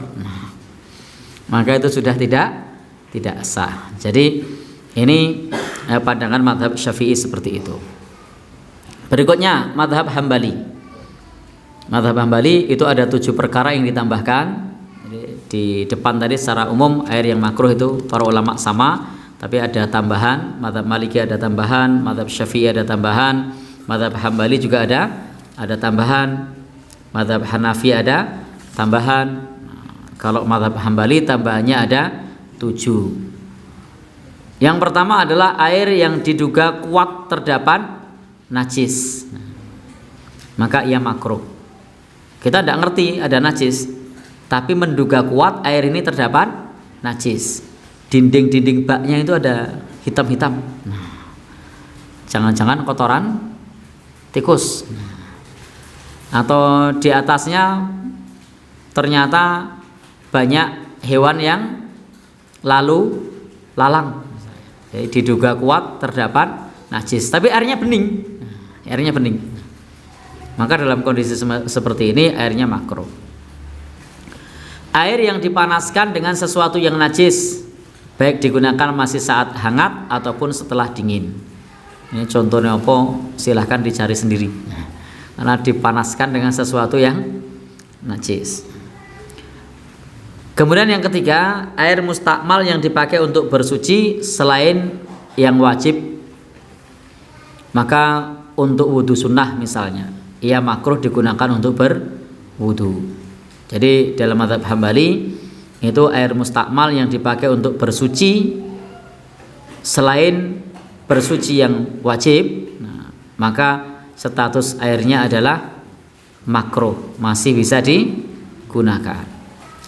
maka itu sudah tidak sah. Jadi ini pandangan mazhab Syafi'i seperti itu. Berikutnya mazhab Hambali. Mazhab Hambali itu ada 7 perkara yang ditambahkan. Jadi, di depan tadi secara umum air yang makruh itu para ulama sama, tapi ada tambahan. Mazhab Maliki ada tambahan, mazhab Syafi'i ada tambahan, mazhab Hambali juga ada tambahan, mazhab Hanafi ada tambahan. Kalau mazhab Hambali tambahannya ada 7. Yang pertama adalah air yang diduga kuat terdapat najis, maka ia makruh. Kita tidak ngerti ada najis, tapi menduga kuat air ini terdapat najis. Dinding-dinding baknya itu ada hitam-hitam, jangan-jangan kotoran tikus, atau di atasnya ternyata banyak hewan yang lalu lalang. Jadi diduga kuat terdapat najis, tapi airnya bening, maka dalam kondisi seperti ini airnya makruh. Air yang dipanaskan dengan sesuatu yang najis, baik digunakan masih saat hangat ataupun setelah dingin. Ini contohnya apa? Silahkan dicari sendiri, karena dipanaskan dengan sesuatu yang najis. Kemudian yang ketiga, air mustakmal yang dipakai untuk bersuci selain yang wajib. Maka untuk wudhu sunnah misalnya, ia makruh digunakan untuk berwudhu. Jadi dalam mazhab Hambali itu air mustakmal yang dipakai untuk bersuci selain bersuci yang wajib, maka status airnya adalah makruh, masih bisa digunakan.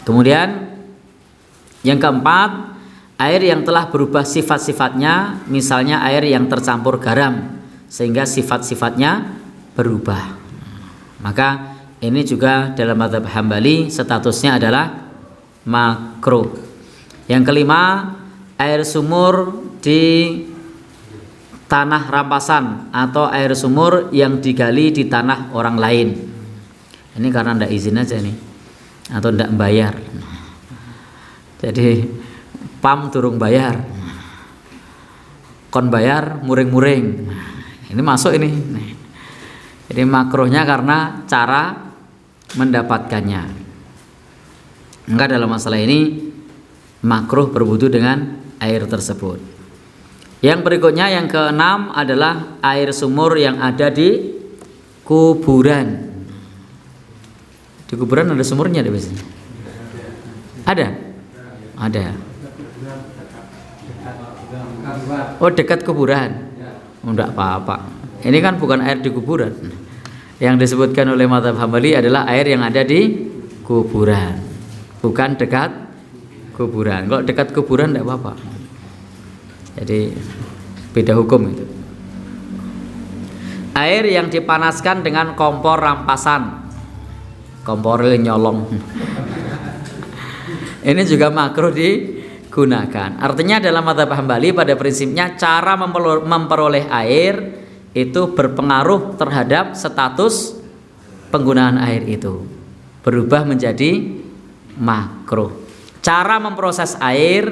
Kemudian yang keempat, air yang telah berubah sifat-sifatnya, misalnya air yang tercampur garam sehingga sifat-sifatnya berubah. Maka ini juga dalam mazhab Hambali statusnya adalah makruh. Yang kelima, air sumur di tanah rampasan atau air sumur yang digali di tanah orang lain. Ini karena ndak izin aja nih, atau ndak bayar. Jadi pam durung bayar, kon bayar muring-muring. Ini masuk ini. Jadi makruhnya karena cara mendapatkannya. Maka dalam masalah ini makruh berwudu dengan air tersebut. Yang berikutnya yang keenam adalah air sumur yang ada di kuburan. Di kuburan ada sumurnya ada biasanya. Ada? Ada. Oh, dekat kuburan. Oh, enggak apa-apa. Ini kan bukan air di kuburan. Yang disebutkan oleh mazhab Hambali adalah air yang ada di kuburan, bukan dekat kuburan. Kalau dekat kuburan enggak apa-apa. Jadi beda hukum itu. Air yang dipanaskan dengan kompor rampasan, kompor nyolong. Ini juga makruh digunakan. Artinya dalam mazhab Hambali pada prinsipnya cara memperoleh air itu berpengaruh terhadap status penggunaan air itu, berubah menjadi makruh. Cara memproses air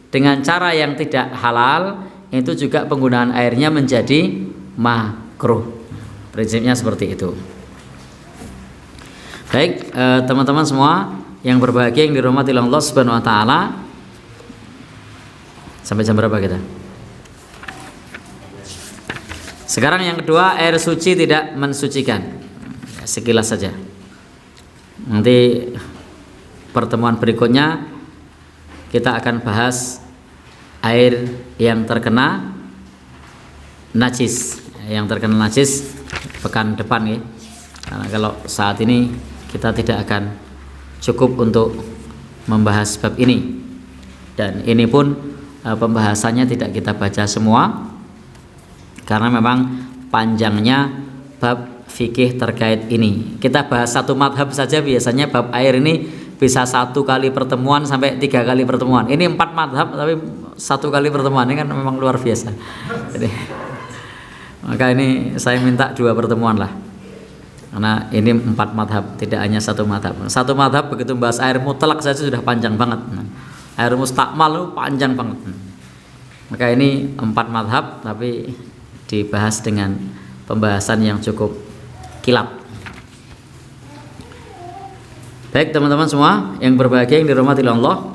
dengan cara yang tidak halal itu juga penggunaan airnya menjadi makruh. Prinsipnya seperti itu. Baik, teman-teman semua yang berbahagia yang dirahmati Allah Subhanahu wa taala. Sampai jam berapa kita? Sekarang yang kedua, air suci tidak mensucikan. Sekilas saja. Nanti pertemuan berikutnya kita akan bahas air yang terkena najis. Yang terkena najis pekan depan ya. Karena kalau saat ini kita tidak akan cukup untuk membahas bab ini. Dan ini pun pembahasannya tidak kita baca semua, karena memang panjangnya bab fikih terkait ini. Kita bahas satu madhab saja biasanya bab air ini bisa 1 kali pertemuan sampai 3 kali pertemuan. Ini 4 madhab tapi 1 kali pertemuan, ini kan memang luar biasa. Jadi, maka ini saya minta 2 pertemuan lah, karena ini 4 madhab, tidak hanya 1 madhab. 1 madhab begitu bahas air mutlak saja sudah panjang banget. Air mustakmal panjang banget. Maka ini 4 madhab tapi dibahas dengan pembahasan yang cukup kilap. Baik teman-teman semua yang berbahagia yang dirahmati Allah,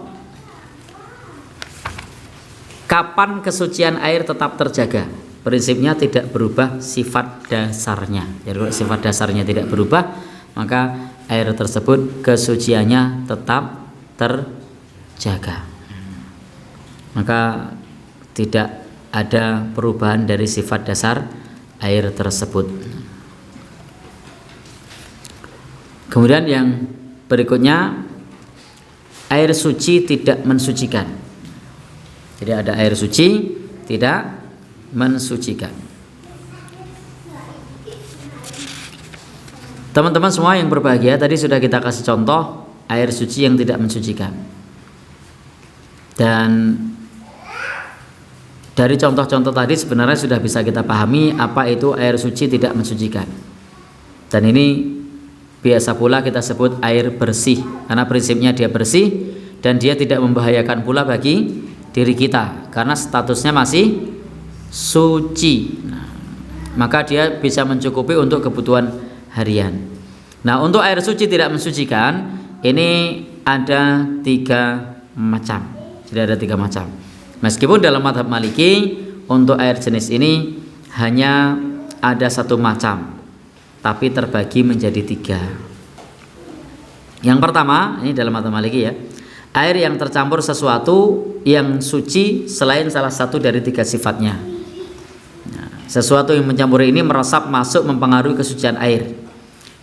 kapan kesucian air tetap terjaga? Prinsipnya tidak berubah sifat dasarnya. Jadi kalau sifat dasarnya tidak berubah, maka air tersebut kesuciannya tetap terjaga. Maka tidak ada perubahan dari sifat dasar air tersebut. Kemudian yang berikutnya, air suci tidak mensucikan. Jadi ada air suci tidak mensucikan. Teman-teman semua yang berbahagia, tadi sudah kita kasih contoh air suci yang tidak mensucikan. Dan dari contoh-contoh tadi sebenarnya sudah bisa kita pahami apa itu air suci tidak mensucikan. Dan ini biasa pula kita sebut air bersih, karena prinsipnya dia bersih dan dia tidak membahayakan pula bagi diri kita karena statusnya masih suci. Maka dia bisa mencukupi untuk kebutuhan harian. Nah, untuk air suci tidak mensucikan ini ada 3 macam. Jadi ada 3 macam. Meskipun dalam mazhab Maliki untuk air jenis ini hanya ada 1 macam, tapi terbagi menjadi 3. Yang pertama, ini dalam mazhab Maliki ya, air yang tercampur sesuatu yang suci selain salah satu dari 3 sifatnya. Nah, sesuatu yang mencampuri ini meresap masuk mempengaruhi kesucian air.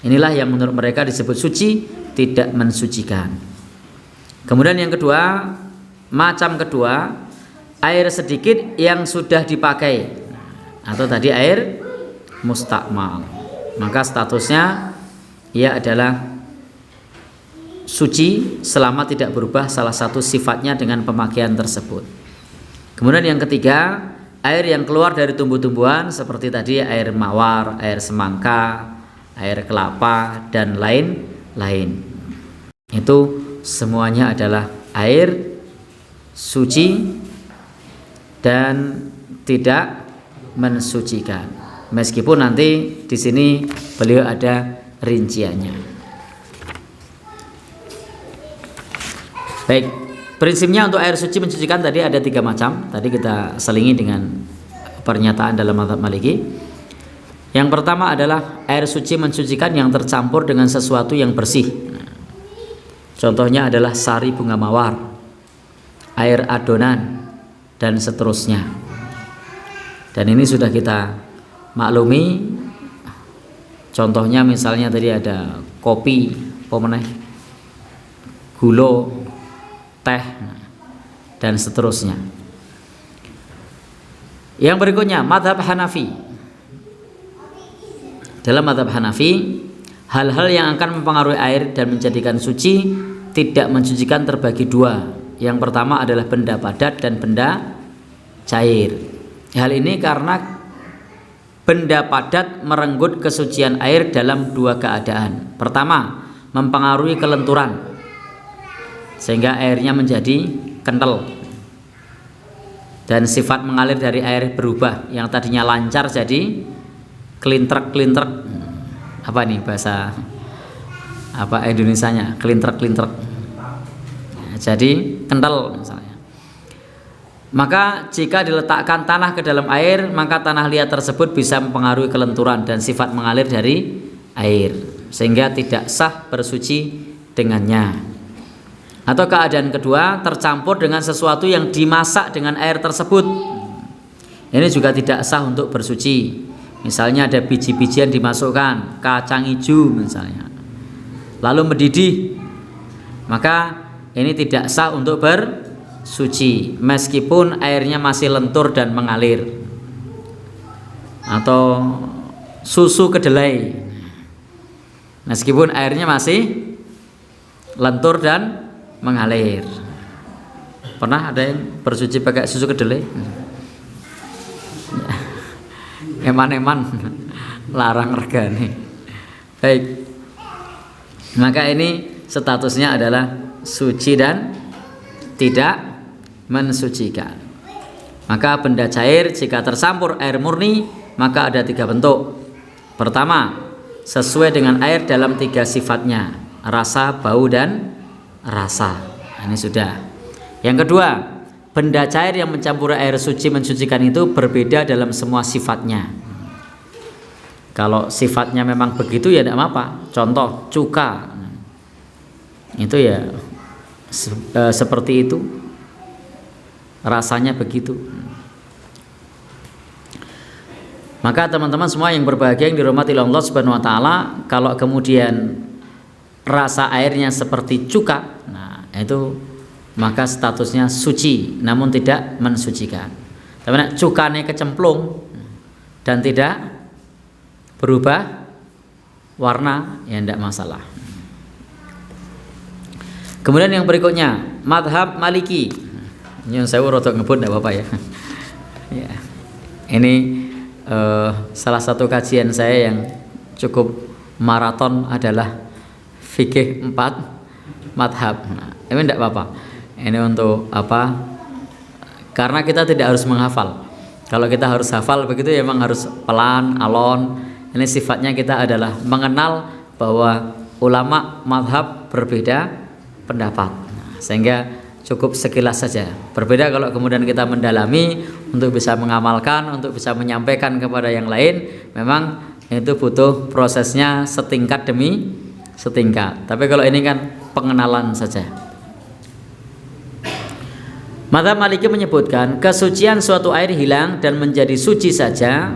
Inilah yang menurut mereka disebut suci, tidak mensucikan. Kemudian yang kedua, macam kedua, air sedikit yang sudah dipakai, atau tadi air mustakmal, maka statusnya ia adalah suci selama tidak berubah salah satu sifatnya dengan pemakaian tersebut. Kemudian yang ketiga, air yang keluar dari tumbuh-tumbuhan seperti tadi air mawar, air semangka, air kelapa, dan lain-lain. Itu semuanya adalah air suci dan tidak mensucikan. Meskipun nanti di sini beliau ada rinciannya. Baik, prinsipnya untuk air suci mensucikan tadi ada 3 macam. Tadi kita selingi dengan pernyataan dalam mazhab Maliki. Yang pertama adalah air suci mensucikan yang tercampur dengan sesuatu yang bersih. Contohnya adalah sari bunga mawar, air adonan, dan seterusnya. Dan ini sudah kita maklumi. Contohnya misalnya tadi ada kopi, gula, teh, dan seterusnya. Yang berikutnya, mazhab Hanafi. Dalam mazhab Hanafi, hal-hal yang akan mempengaruhi air dan menjadikan suci tidak mensucikan terbagi 2. Yang pertama adalah benda padat dan benda cair. Hal ini karena benda padat merenggut kesucian air dalam 2 keadaan. Pertama, mempengaruhi kelenturan sehingga airnya menjadi kental dan sifat mengalir dari air berubah, yang tadinya lancar jadi kelintrek-kelintrek. Apa nih bahasa apa Indonesianya? Kelintrek-kelintrek. Jadi kental misalnya. Maka jika diletakkan tanah ke dalam air, maka tanah liat tersebut bisa mempengaruhi kelenturan dan sifat mengalir dari air sehingga tidak sah bersuci dengannya. Atau keadaan kedua, tercampur dengan sesuatu yang dimasak dengan air tersebut. Ini juga tidak sah untuk bersuci. Misalnya ada biji-bijian dimasukkan, kacang hijau misalnya, lalu mendidih, maka ini tidak sah untuk bersuci meskipun airnya masih lentur dan mengalir. Atau susu kedelai, meskipun airnya masih lentur dan mengalir. Pernah ada yang bersuci pakai susu kedelai? Eman-eman larang regane. Baik, maka ini statusnya adalah suci dan tidak mensucikan. Maka benda cair jika tercampur air murni maka ada 3 bentuk. Pertama, sesuai dengan air dalam 3 sifatnya, rasa, bau, dan rasa. Ini sudah. Yang kedua, benda cair yang mencampuri air suci mensucikan itu berbeda dalam semua sifatnya. Kalau sifatnya memang begitu ya tidak apa-apa. Contoh cuka, itu ya seperti itu, rasanya begitu. Maka teman-teman semua yang berbahagia yang dirahmati Allah Subhanahu wa taala, kalau kemudian rasa airnya seperti cuka, nah itu maka statusnya suci namun tidak mensucikan. Tapi cukanya kecemplung dan tidak berubah warna, ya tidak masalah. Kemudian yang berikutnya, mazhab Maliki. Ini saya rotok ngebut tidak apa-apa ya. Ya. Ini salah satu kajian saya yang cukup maraton adalah fikih 4 madhab. Nah, ini tidak apa-apa. Ini untuk apa? Karena kita tidak harus menghafal. Kalau kita harus hafal begitu ya memang harus pelan, alon. Ini sifatnya kita adalah mengenal bahwa ulama madhab berbeda pendapat. Nah, sehingga cukup sekilas saja. Berbeda kalau kemudian kita mendalami untuk bisa mengamalkan, untuk bisa menyampaikan kepada yang lain, memang itu butuh prosesnya setingkat demi setingkat. Tapi kalau ini kan pengenalan saja. Mazhab Maliki menyebutkan kesucian suatu air hilang dan menjadi suci saja,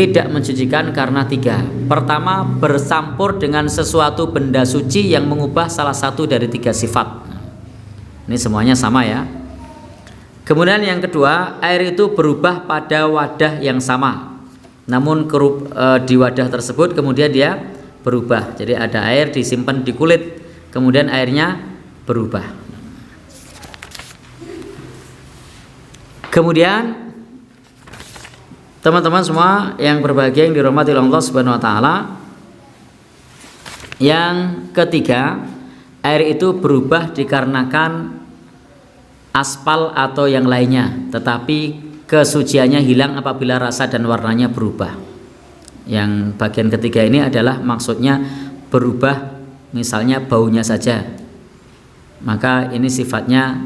tidak mensucikan karena 3. Pertama, bercampur dengan sesuatu benda suci yang mengubah salah satu dari 3 sifat. Ini semuanya sama ya. Kemudian yang kedua, air itu berubah pada wadah yang sama. Namun di wadah tersebut kemudian dia berubah. Jadi ada air disimpan di kulit, kemudian airnya berubah. Kemudian teman-teman semua yang berbahagia yang dirahmati Allah Subhanahu wa taala, yang ketiga, air itu berubah dikarenakan aspal atau yang lainnya, tetapi kesuciannya hilang apabila rasa dan warnanya berubah. Yang bagian ketiga ini adalah maksudnya berubah, misalnya baunya saja, maka ini sifatnya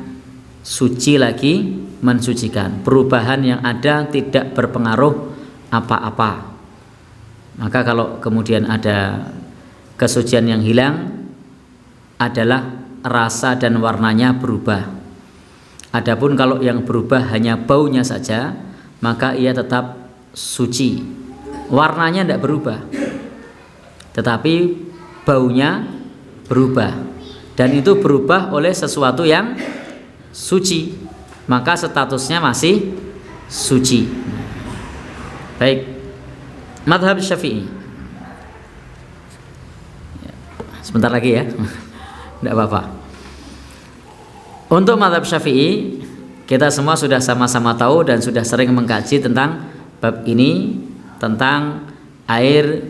suci lagi mensucikan. Perubahan yang ada tidak berpengaruh apa-apa. Maka kalau kemudian ada kesucian yang hilang adalah rasa dan warnanya berubah. Adapun kalau yang berubah hanya baunya saja, maka ia tetap suci. Warnanya tidak berubah, tetapi baunya berubah. Dan itu berubah oleh sesuatu yang suci, maka statusnya masih suci. Baik, mazhab Syafi'i. Sebentar lagi ya, tidak apa-apa. Untuk mazhab Syafi'i, kita semua sudah sama-sama tahu dan sudah sering mengkaji tentang bab ini, tentang air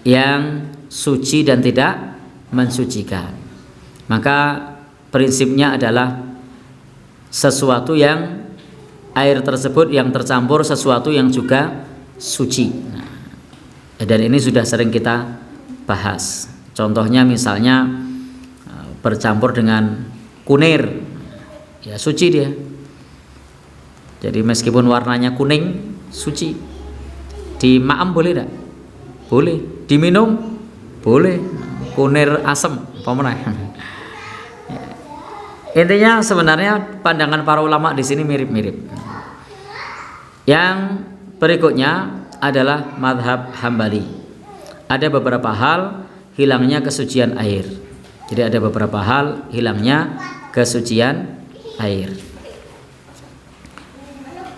yang suci dan tidak mensucikan. Maka prinsipnya adalah sesuatu yang air tersebut yang tercampur sesuatu yang juga suci. Dan ini sudah sering kita bahas. Contohnya misalnya bercampur dengan kunir, ya suci dia. Jadi meskipun warnanya kuning, suci. Dimaem boleh tidak? Boleh. Diminum? Boleh. Kunir asam, pemenang. Intinya sebenarnya pandangan para ulama di sini mirip-mirip. Yang berikutnya adalah mazhab Hambali. Ada beberapa hal hilangnya kesucian air. Jadi ada beberapa hal hilangnya kesucian air.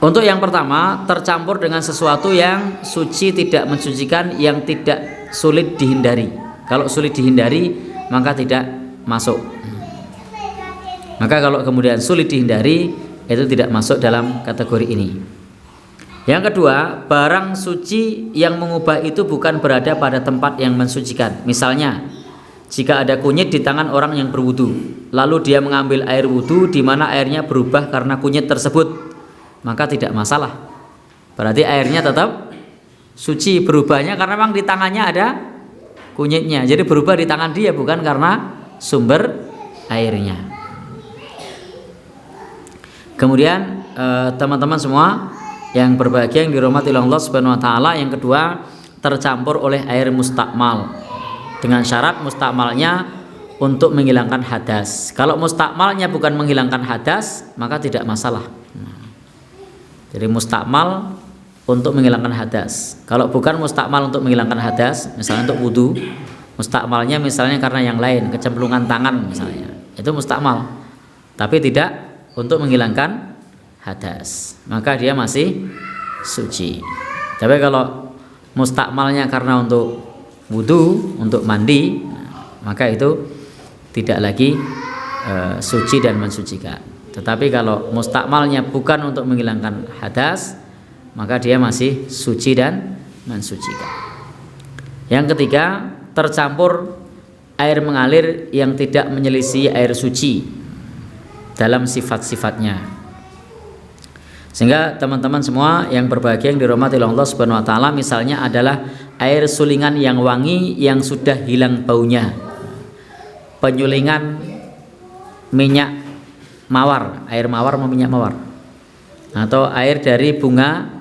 Untuk yang pertama, tercampur dengan sesuatu yang suci tidak mensucikan, yang tidak sulit dihindari. Kalau sulit dihindari maka tidak masuk. Maka kalau kemudian sulit dihindari, itu tidak masuk dalam kategori ini. Yang kedua, barang suci yang mengubah itu bukan berada pada tempat yang mensucikan. Misalnya, jika ada kunyit di tangan orang yang berwudu, lalu dia mengambil air wudu di mana airnya berubah karena kunyit tersebut, maka tidak masalah. Berarti airnya tetap suci, berubahnya karena memang di tangannya ada kunyitnya. Jadi berubah di tangan dia, bukan karena sumber airnya. Kemudian teman-teman semua yang berbahagia yang dirahmati Allah Subhanahu wa taala, yang kedua, tercampur oleh air mustakmal. Dengan syarat mustakmalnya untuk menghilangkan hadas. Kalau mustakmalnya bukan menghilangkan hadas, maka tidak masalah. Jadi mustakmal untuk menghilangkan hadas. Kalau bukan mustakmal untuk menghilangkan hadas, misalnya untuk wudu, mustakmalnya misalnya karena yang lain, kecemplungan tangan misalnya, itu mustakmal. Tapi tidak untuk menghilangkan hadas, maka dia masih suci. Tapi kalau mustakmalnya karena untuk wudu, untuk mandi, maka itu tidak lagi suci dan mensucikan. Tetapi kalau mustakmalnya bukan untuk menghilangkan hadas, maka dia masih suci dan mensucikan. Yang ketiga, tercampur air mengalir yang tidak menyelisih air suci dalam sifat-sifatnya. Sehingga teman-teman semua yang berbahagia yang dirahmati Allah Subhanahu wa taala, misalnya adalah air sulingan yang wangi yang sudah hilang baunya. Penyulingan minyak mawar, air mawar atau minyak mawar, atau air dari bunga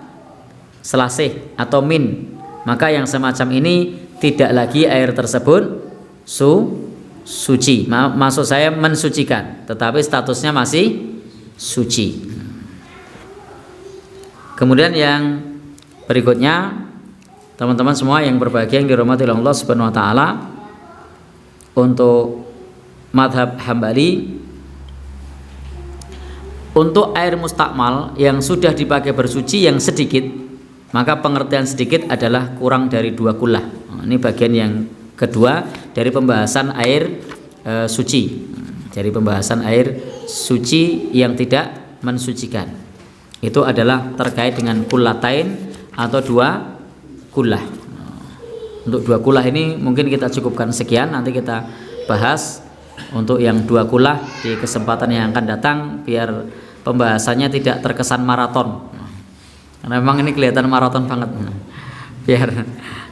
selasih atau min, maka yang semacam ini tidak lagi air tersebut suci. Maksud saya mensucikan, tetapi statusnya masih suci. Kemudian yang Berikutnya, teman-teman semua yang berbahagia yang dirahmati oleh Allah Subhanahu wa taala, untuk mazhab Hambali, untuk air mustakmal yang sudah dipakai bersuci yang sedikit, maka pengertian sedikit adalah kurang dari 2 kullah. Ini bagian yang kedua dari pembahasan air suci. Dari pembahasan air suci yang tidak mensucikan. Itu adalah terkait dengan kullatain atau 2 kullah. Untuk 2 kullah ini mungkin kita cukupkan sekian, nanti kita bahas untuk yang 2 kullah di kesempatan yang akan datang, biar pembahasannya tidak terkesan maraton. Karena memang ini kelihatan maraton banget. Biar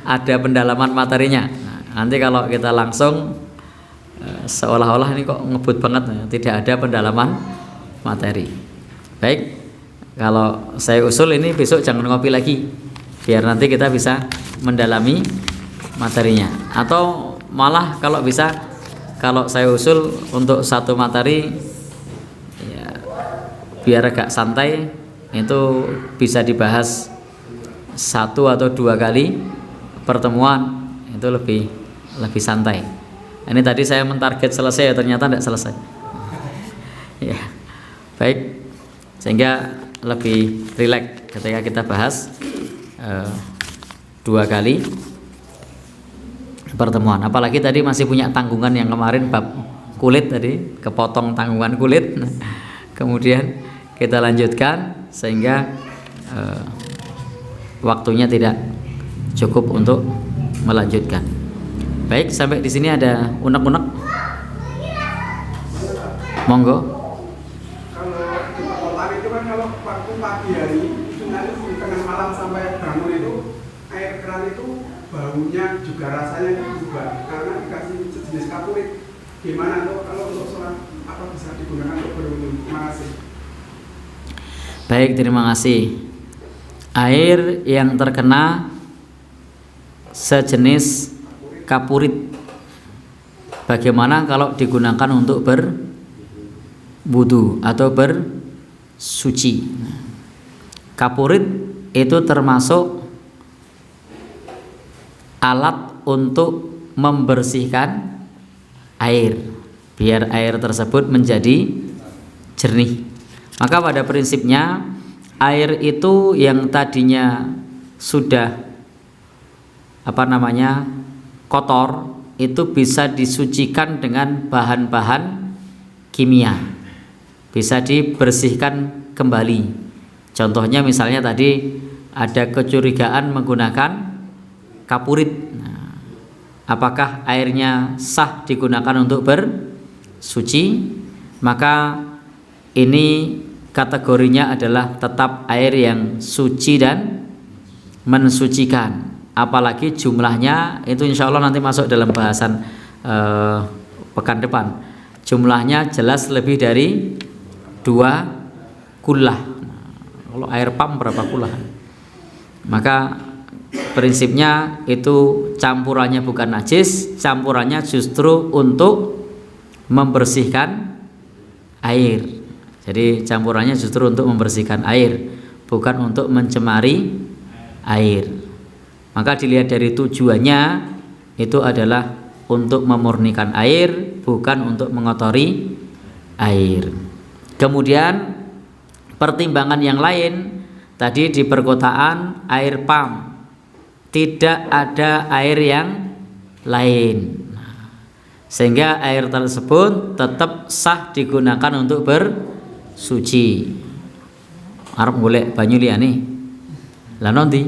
ada pendalaman materinya. Nanti kalau kita langsung seolah-olah ini kok ngebut banget, tidak ada pendalaman materi. Baik. Kalau saya usul ini besok jangan ngopi lagi, biar nanti kita bisa mendalami materinya. Atau malah kalau bisa, kalau saya usul untuk satu materi ya, biar agak santai, itu bisa dibahas 1 atau 2 kali pertemuan, itu lebih santai. Ini tadi saya mentarget selesai, ternyata tidak selesai. Ya, baik, sehingga lebih rileks ketika kita bahas 2 kali pertemuan. Apalagi tadi masih punya tanggungan yang kemarin bab kulit tadi, kepotong tanggungan kulit. Kemudian kita lanjutkan sehingga waktunya tidak cukup untuk melanjutkan. Baik, sampai di sini ada unek-unek. Monggo. Waktu pagi hari itu nanti di tengah malam sampai bangun itu air keran itu baunya juga rasanya berubah karena dikasih sejenis kapurit. Gimana tuh kalau untuk sholat, apa bisa digunakan untuk berwudu? Terima kasih. Baik, terima kasih. Air yang terkena sejenis kapurit, bagaimana kalau digunakan untuk berwudu atau bersuci? Kapurit itu termasuk alat untuk membersihkan air, biar air tersebut menjadi jernih. Maka pada prinsipnya air itu yang tadinya sudah kotor, itu bisa disucikan dengan bahan-bahan kimia, bisa dibersihkan kembali. Contohnya misalnya tadi ada kecurigaan menggunakan kapurit. Nah, apakah airnya sah digunakan untuk bersuci? Maka ini kategorinya adalah tetap air yang suci dan mensucikan. Apalagi jumlahnya itu insya Allah nanti masuk dalam bahasan pekan depan. Jumlahnya jelas lebih dari 2 kullah. Kalau air pam berapa kullah? Maka prinsipnya itu campurannya bukan najis, campurannya justru untuk membersihkan air. Jadi campurannya justru untuk membersihkan air, bukan untuk mencemari air. Maka dilihat dari tujuannya, itu adalah untuk memurnikan air, bukan untuk mengotori air. Kemudian pertimbangan yang lain, tadi di perkotaan air pam, tidak ada air yang lain, sehingga air tersebut tetap sah digunakan untuk bersuci. Arep golek banyu liyane lah nanti.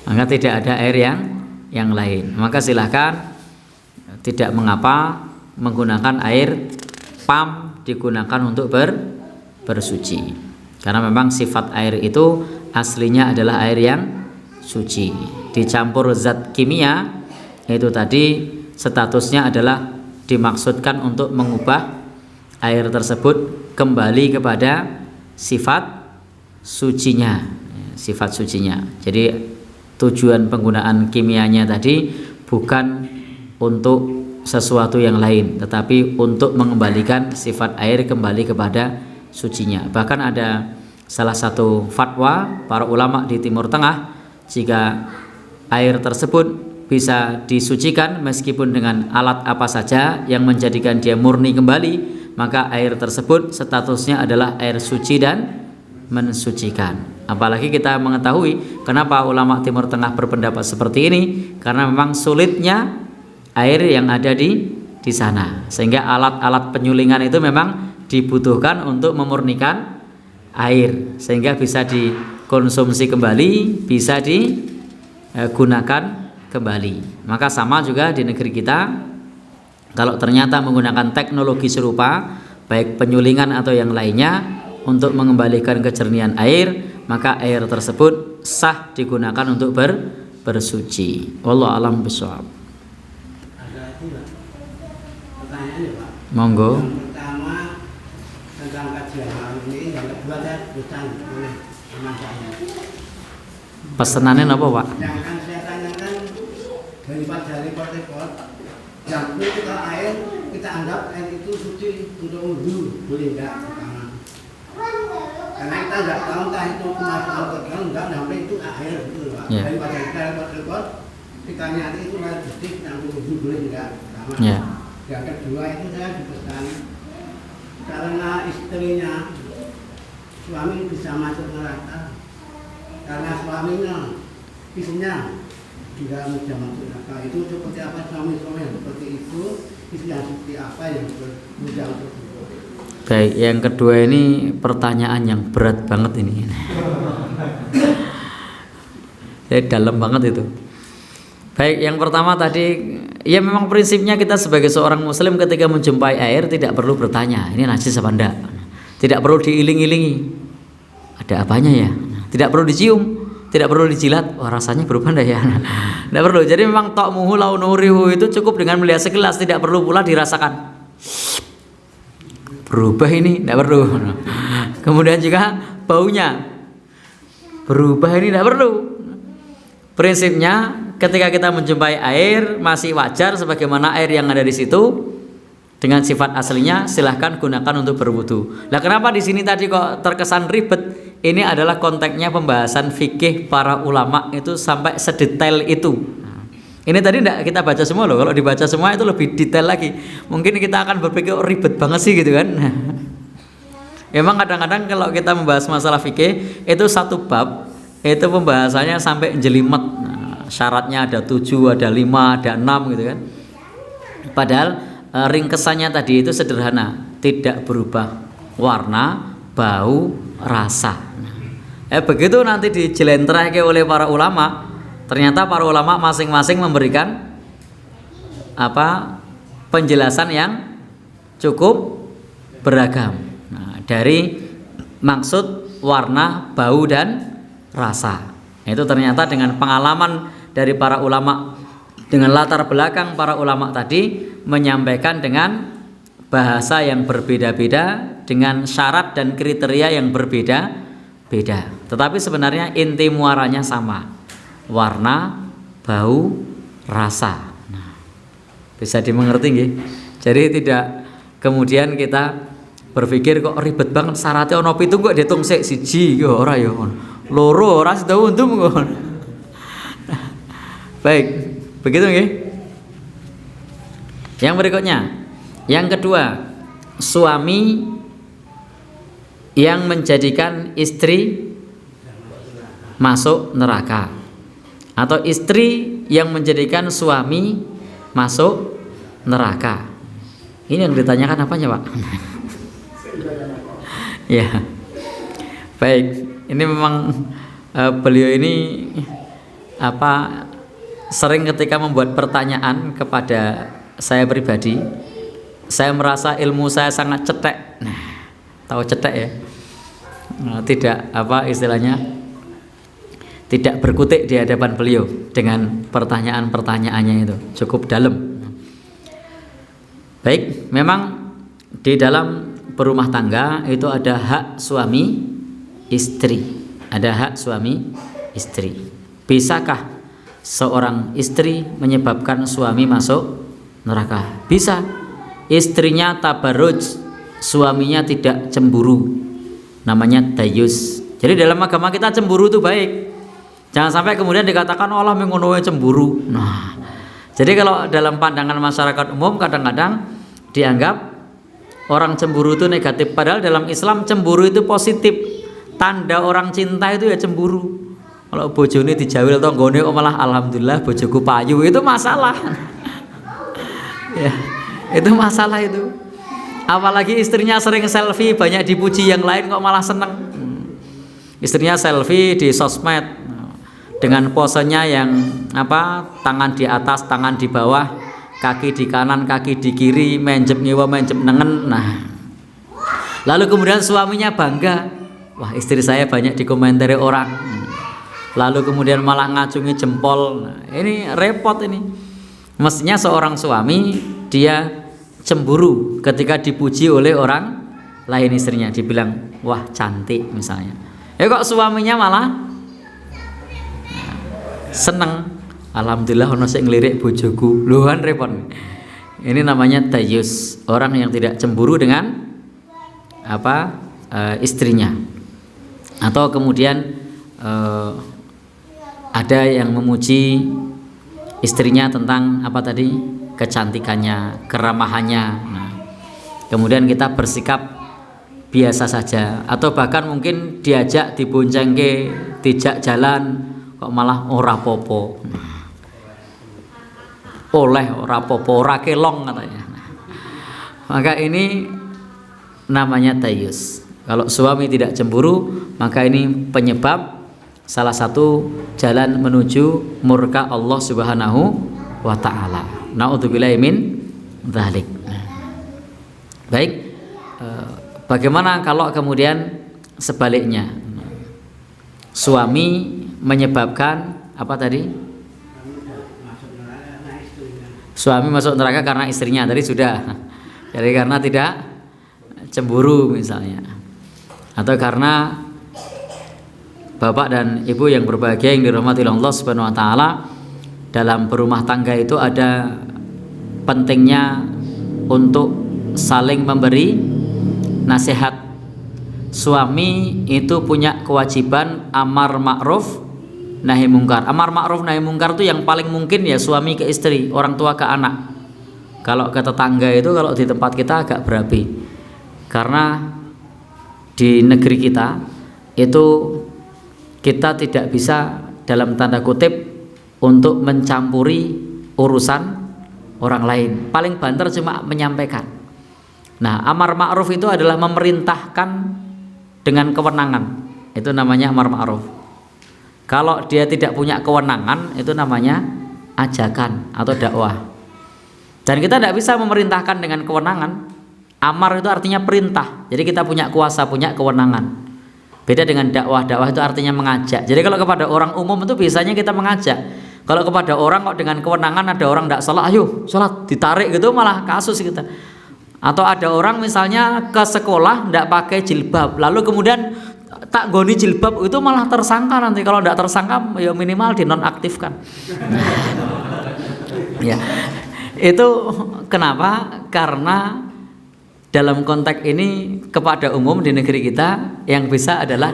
Maka tidak ada air yang lain. Maka silahkan, tidak mengapa menggunakan air pam digunakan untuk bersuci, karena memang sifat air itu aslinya adalah air yang suci. Dicampur zat kimia itu tadi statusnya adalah dimaksudkan untuk mengubah air tersebut kembali kepada sifat sucinya, Jadi tujuan penggunaan kimianya tadi bukan untuk sesuatu yang lain, tetapi untuk mengembalikan sifat air kembali kepada sucinya. Bahkan ada salah satu fatwa para ulama di Timur Tengah, jika air tersebut bisa disucikan meskipun dengan alat apa saja yang menjadikan dia murni kembali, maka air tersebut statusnya adalah air suci dan mensucikan. Apalagi kita mengetahui kenapa ulama Timur Tengah berpendapat seperti ini, karena memang sulitnya air yang ada di sana, sehingga alat-alat penyulingan itu memang dibutuhkan untuk memurnikan air sehingga bisa dikonsumsi kembali, bisa digunakan kembali. Maka sama juga di negeri kita, kalau ternyata menggunakan teknologi serupa baik penyulingan atau yang lainnya untuk mengembalikan kejernihan air, maka air tersebut sah digunakan untuk bersuci. Wallahu a'lam bishawab. Pertanyaannya Pak, Monggo. yang pertama tentang kajian malam ini, yang kedua saya pesan oleh teman saya. Pesenannya apa Pak? Yang akan saya tanyakan daripada report-report, yang kita air kita anggap air itu suci untuk wudhu, boleh enggak? Pertama, karena kita enggak tahu entah itu kemasukan atau enggak, sampai itu air gitu Pak. Yeah. Daripada kita report-report, kita nyari itu air bersih yang wudhu boleh enggak? Pertama. Yeah. Yang kedua itu saya dipesan karena istrinya, suami bisa masuk neraka karena suaminya, istrinya juga bisa masuk neraka. Itu seperti apa suami yang seperti itu, istri yang seperti apa yang mudah untuk berbuat. Baik, yang kedua ini pertanyaan yang berat banget ini. Jadi dalam banget itu. Baik, yang pertama tadi, ya memang prinsipnya kita sebagai seorang muslim ketika menjumpai air tidak perlu bertanya ini najis apa enggak, tidak perlu diiling-ilingi ada apanya ya, tidak perlu dicium, tidak perlu dijilat, wah rasanya berubah enggak ya, tidak perlu. Jadi memang ta'muhu launurihu itu cukup dengan melihat sekilas, tidak perlu pula dirasakan berubah ini, tidak perlu. Kemudian juga baunya berubah ini tidak perlu. Prinsipnya ketika kita menjumpai air masih wajar sebagaimana air yang ada di situ dengan sifat aslinya, silahkan gunakan untuk berwudu. Nah, kenapa di sini tadi kok terkesan ribet? Ini adalah konteksnya pembahasan fikih para ulama itu sampai sedetail itu. Ini tadi tidak kita baca semua loh. Kalau dibaca semua itu lebih detail lagi. Mungkin kita akan berpikir oh, ribet banget sih gitu kan. Memang kadang-kadang kalau kita membahas masalah fikih itu satu bab itu pembahasannya sampai jelimet. Nah, syaratnya ada 7, ada 5, ada 6 gitu kan. Padahal ringkesannya tadi itu sederhana, tidak berubah warna, bau, rasa. Begitu nanti dijelentrehke oleh para ulama, ternyata para ulama masing-masing memberikan penjelasan yang cukup beragam. Nah, dari maksud warna, bau dan rasa. Itu ternyata dengan pengalaman dari para ulama, dengan latar belakang para ulama tadi menyampaikan dengan bahasa yang berbeda-beda, dengan syarat dan kriteria yang berbeda-beda. Tetapi sebenarnya inti muaranya sama. Warna, bau, rasa. Nah, bisa dimengerti nggih? Jadi tidak kemudian kita berpikir kok ribet banget syaratnya ono pitu kok diitung sik siji ya ora ya. Loro ora sida untung kok. Baik, begitu nggih? Yang berikutnya, yang kedua, suami yang menjadikan istri masuk neraka atau istri yang menjadikan suami masuk neraka. Ini yang ditanyakan apanya, Pak? Ya. Baik. Ini memang beliau ini sering ketika membuat pertanyaan kepada saya pribadi, saya merasa ilmu saya sangat cetek. Nah, tahu cetek ya? Nah, tidak istilahnya tidak berkutik di hadapan beliau dengan pertanyaan-pertanyaannya itu cukup dalam. Baik, memang di dalam berumah tangga itu ada hak suami istri, ada hak suami istri. Bisakah seorang istri menyebabkan suami masuk neraka? Bisa. Istrinya tabarruj, suaminya tidak cemburu, namanya dayus. Jadi dalam agama kita cemburu itu baik. Jangan sampai kemudian dikatakan Allah mengono cemburu. Nah, jadi kalau dalam pandangan masyarakat umum kadang-kadang dianggap orang cemburu itu negatif. Padahal dalam Islam cemburu itu positif. Tanda orang cinta itu ya cemburu. Kalau bojone dijawil tanggane kok malah alhamdulillah bojoku payu, itu masalah. Ya, itu masalah itu. Apalagi istrinya sering selfie, banyak dipuji yang lain kok malah seneng. Istrinya selfie di sosmed dengan posenya yang tangan di atas, tangan di bawah, kaki di kanan, kaki di kiri, menjep nyewa, menjep nengen. Nah, lalu kemudian suaminya bangga, wah istri saya banyak dikomentari orang. Lalu kemudian malah ngacungi jempol. Nah, ini repot ini. Mestinya seorang suami dia cemburu ketika dipuji oleh orang lain, istrinya dibilang wah cantik misalnya. Kok suaminya malah seneng, alhamdulillah ono sing ngelirik bojoku. Lohan repot. Ini namanya tayus, orang yang tidak cemburu dengan istrinya. Atau kemudian ada yang memuji istrinya tentang kecantikannya, keramahannya. Nah, kemudian kita bersikap biasa saja, atau bahkan mungkin diajak diboncengke, dijak jalan kok malah ora popo. Oleh ora popo, ora kelong katanya. Nah, maka ini namanya tayus. Kalau suami tidak cemburu, maka ini penyebab salah satu jalan menuju murka Allah Subhanahu wa ta'ala. Na'udzubillahi min dzalik. Baik, bagaimana kalau kemudian sebaliknya, suami menyebabkan suami masuk neraka karena istrinya, tadi sudah. Jadi karena tidak cemburu misalnya, atau karena bapak dan ibu yang berbahagia yang dirahmati Allah Subhanahu wa taala, dalam berumah tangga itu ada pentingnya untuk saling memberi nasihat. Suami itu punya kewajiban amar ma'ruf nahi mungkar. Amar ma'ruf nahi mungkar itu yang paling mungkin ya suami ke istri, orang tua ke anak. Kalau ke tetangga itu, kalau di tempat kita agak berapi, karena di negeri kita itu kita tidak bisa dalam tanda kutip untuk mencampuri urusan orang lain. Paling banter cuma menyampaikan. Nah, amar ma'ruf itu adalah memerintahkan dengan kewenangan. Itu namanya amar ma'ruf. Kalau dia tidak punya kewenangan, itu namanya ajakan atau dakwah. Dan kita tidak bisa memerintahkan dengan kewenangan. Amar itu artinya perintah. Jadi kita punya kuasa, punya kewenangan. Beda dengan dakwah. Dakwah itu artinya mengajak. Jadi kalau kepada orang umum itu biasanya kita mengajak. Kalau kepada orang kok dengan kewenangan, ada orang tidak sholat, ayo sholat, ditarik gitu, malah kasus kita. Atau ada orang misalnya ke sekolah tidak pakai jilbab, lalu kemudian tak goni jilbab, itu malah tersangka nanti. Kalau tidak tersangka ya minimal dinonaktifkan. Ya, itu kenapa? Karena dalam konteks ini kepada umum di negeri kita yang bisa adalah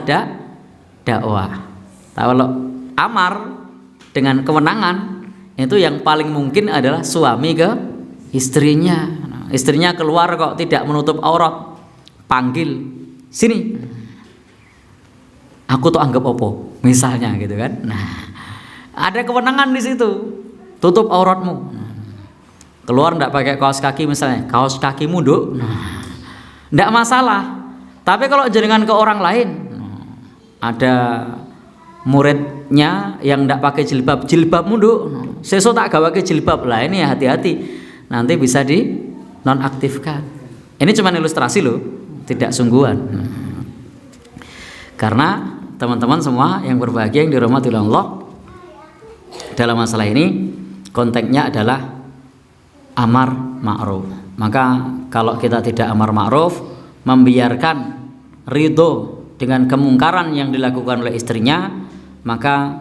dakwah. Kalau amar dengan kewenangan itu yang paling mungkin adalah suami ke istrinya. Nah, istrinya keluar kok tidak menutup aurat, panggil sini, aku tuh anggap opo misalnya gitu kan. Nah, ada kewenangan di situ, tutup auratmu. Keluar ndak pakai kaos kaki misalnya, kaos kakimu nduk, nah, ndak masalah. Tapi kalau jenengan ke orang lain, ada muridnya yang ndak pakai jilbab, jilbabmu nduk, sesuk tak gawe ke jilbab lah, ini ya hati-hati, nanti bisa di nonaktifkan. Ini cuma ilustrasi loh, tidak sungguhan. Karena teman-teman semua yang berbahagia yang dirahmati Allah, dalam masalah ini konteksnya adalah amar ma'ruf. Maka kalau kita tidak amar ma'ruf, membiarkan ridho dengan kemungkaran yang dilakukan oleh istrinya, maka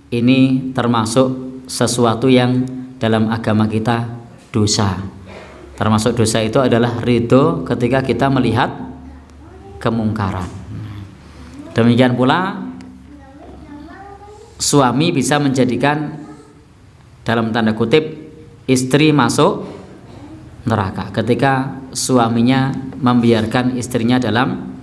ini termasuk sesuatu yang dalam agama kita dosa. Termasuk dosa itu adalah ridho ketika kita melihat kemungkaran. Demikian pula suami bisa menjadikan dalam tanda kutip istri masuk neraka ketika suaminya membiarkan istrinya dalam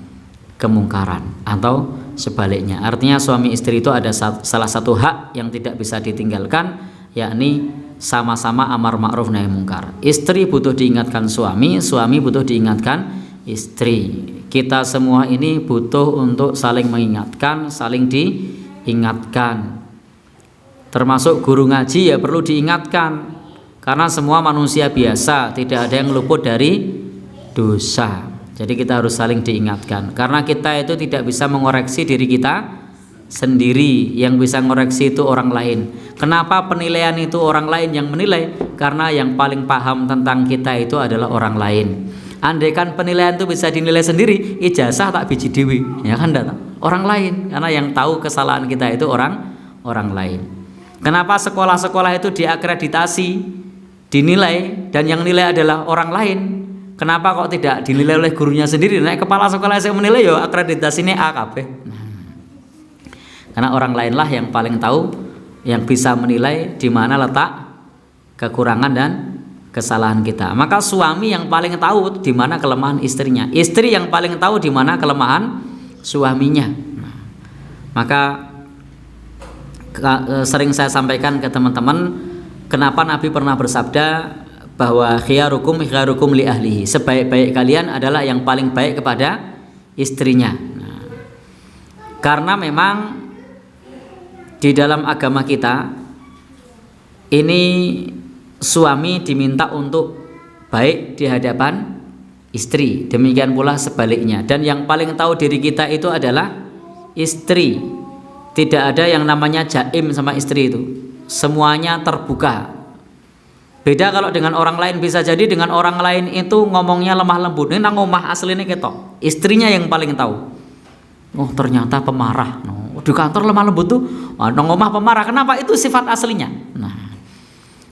kemungkaran atau sebaliknya. Artinya suami istri itu ada salah satu hak yang tidak bisa ditinggalkan, yakni sama-sama amar ma'ruf nahi mungkar. Istri butuh diingatkan suami, suami butuh diingatkan istri. Kita semua ini butuh untuk saling mengingatkan, saling diingatkan. Termasuk guru ngaji ya perlu diingatkan, karena semua manusia biasa, tidak ada yang luput dari dosa. Jadi kita harus saling diingatkan, karena kita itu tidak bisa mengoreksi diri kita sendiri, yang bisa mengoreksi itu orang lain. Kenapa penilaian itu orang lain yang menilai? Karena yang paling paham tentang kita itu adalah orang lain. Andaikan penilaian itu bisa dinilai sendiri, ijazah tak biji dewi, ya kan datang orang lain, karena yang tahu kesalahan kita itu orang lain. Kenapa sekolah-sekolah itu diakreditasi, dinilai, dan yang nilai adalah orang lain? Kenapa kok tidak dinilai oleh gurunya sendiri? Nah, kepala sekolah saya menilai yo akreditasinya A kabeh. Karena orang lainlah yang paling tahu, yang bisa menilai di mana letak kekurangan dan kesalahan kita. Maka suami yang paling tahu di mana kelemahan istrinya, istri yang paling tahu di mana kelemahan suaminya. Maka sering saya sampaikan ke teman-teman, kenapa Nabi pernah bersabda bahwa khiyarukum li ahlihi, sebaik-baik kalian adalah yang paling baik kepada istrinya. Karena memang di dalam agama kita ini suami diminta untuk baik di hadapan istri, demikian pula sebaliknya. Dan yang paling tahu diri kita itu adalah istri. Tidak ada yang namanya jaim sama istri itu, semuanya terbuka. Beda kalau dengan orang lain, bisa jadi dengan orang lain itu ngomongnya lemah lembut. Ini nang omah aslinya ketok, istrinya yang paling tahu. Oh ternyata pemarah. Di kantor lemah lembut tuh, nang omah pemarah. Kenapa? Itu sifat aslinya. Nah,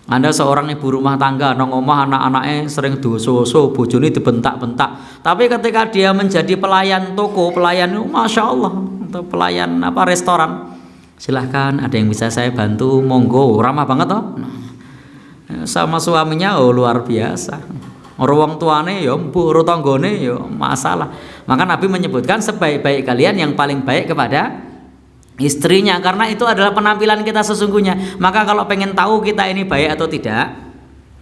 Anda seorang ibu rumah tangga, nang omah anak-anaknya sering doso-doso, bojone dibentak-bentak. Tapi ketika dia menjadi pelayan toko, pelayan, masya Allah, atau pelayan restoran, silahkan ada yang bisa saya bantu, monggo, ramah banget toh. Sama suaminya luar biasa. Orang tuane ya mbuh, orang tanggane ya masalah. Maka Nabi menyebutkan sebaik-baik kalian yang paling baik kepada istrinya, karena itu adalah penampilan kita sesungguhnya. Maka kalau pengen tahu kita ini baik atau tidak,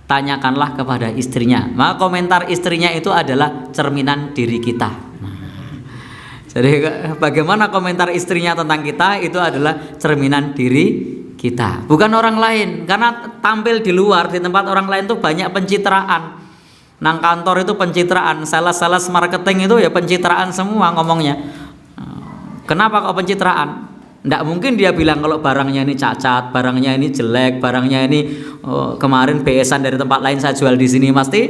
tanyakanlah kepada istrinya. Maka komentar istrinya itu adalah cerminan diri kita. Jadi bagaimana komentar istrinya tentang kita itu adalah cerminan diri kita, bukan orang lain. Karena tampil di luar, di tempat orang lain tuh banyak pencitraan. Nang kantor itu pencitraan, sales marketing itu ya pencitraan semua ngomongnya. Kenapa kok pencitraan? Nggak mungkin dia bilang kalau barangnya ini cacat, barangnya ini jelek, barangnya ini kemarin BS-an dari tempat lain saya jual di sini. Pasti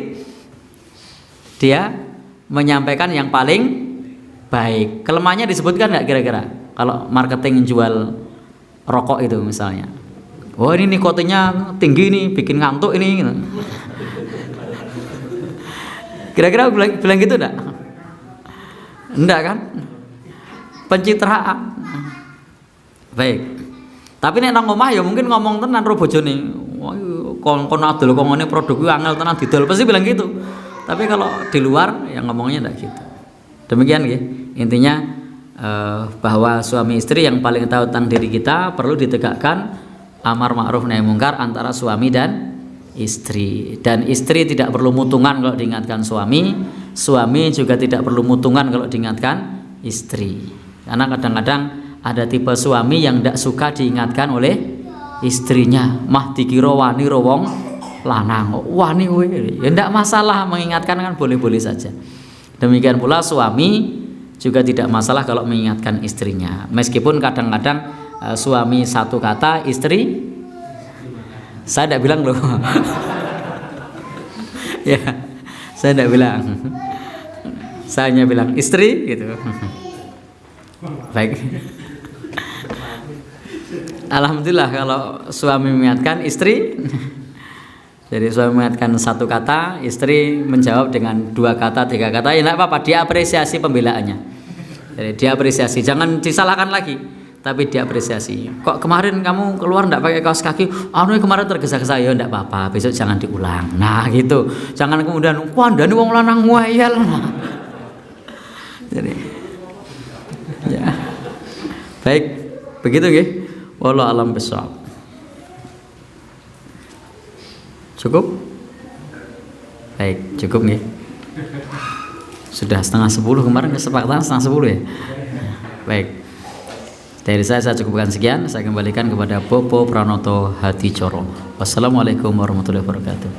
dia menyampaikan yang paling baik. Kelemahannya disebutkan nggak kira-kira? Kalau marketing jual rokok itu misalnya, oh ini nikotinnya tinggi nih, bikin ngantuk ini gitu. Kira-kira bilang gitu enggak? Enggak kan? Pencitraan. Baik. Tapi nek nang omah ya mungkin ngomong tenan ro bojone. Wah, kon adol kok ngene produk kuwi angel tenan didol, pasti bilang gitu. Tapi kalau di luar yang ngomongnya enggak gitu. Demikian nggih. Intinya bahwa suami istri yang paling tahu tentang diri kita, perlu ditegakkan amar ma'ruf nahi mungkar antara suami dan istri. Dan istri tidak perlu mutungan kalau diingatkan suami, suami juga tidak perlu mutungan kalau diingatkan istri. Karena kadang-kadang ada tipe suami yang tidak suka diingatkan oleh istrinya, mah dikira wani rowong lanang, wani we, ya tidak masalah, mengingatkan kan boleh-boleh saja. Demikian pula suami juga tidak masalah kalau mengingatkan istrinya, meskipun kadang-kadang suami satu kata, istri saya tidak bilang loh. Ya, saya tidak bilang, saya hanya bilang istri gitu. Baik. Alhamdulillah kalau suami mengingatkan istri, jadi suami mengingatkan satu kata, istri menjawab dengan 2 kata, 3 kata, ya tidak apa-apa, dia apresiasi pembelaannya. Jadi diapresiasi, jangan disalahkan lagi, tapi diapresiasi. Kok kemarin kamu keluar enggak pakai kaos kaki? Anu kemarin tergesa-gesa, ya enggak apa-apa, besok jangan diulang. Nah, gitu. Jangan kemudian wandane wong lanang wayel. Jadi ya. Baik, begitu nggih. Wallahu alam bishawab. Cukup? Baik, cukup nggih. Sudah 9:30 kemarin kesepakatan 9:30 ya. Baik. Dari saya cukupkan sekian. Saya kembalikan kepada Popo Pranoto Hadicoro. Wassalamualaikum warahmatullahi wabarakatuh.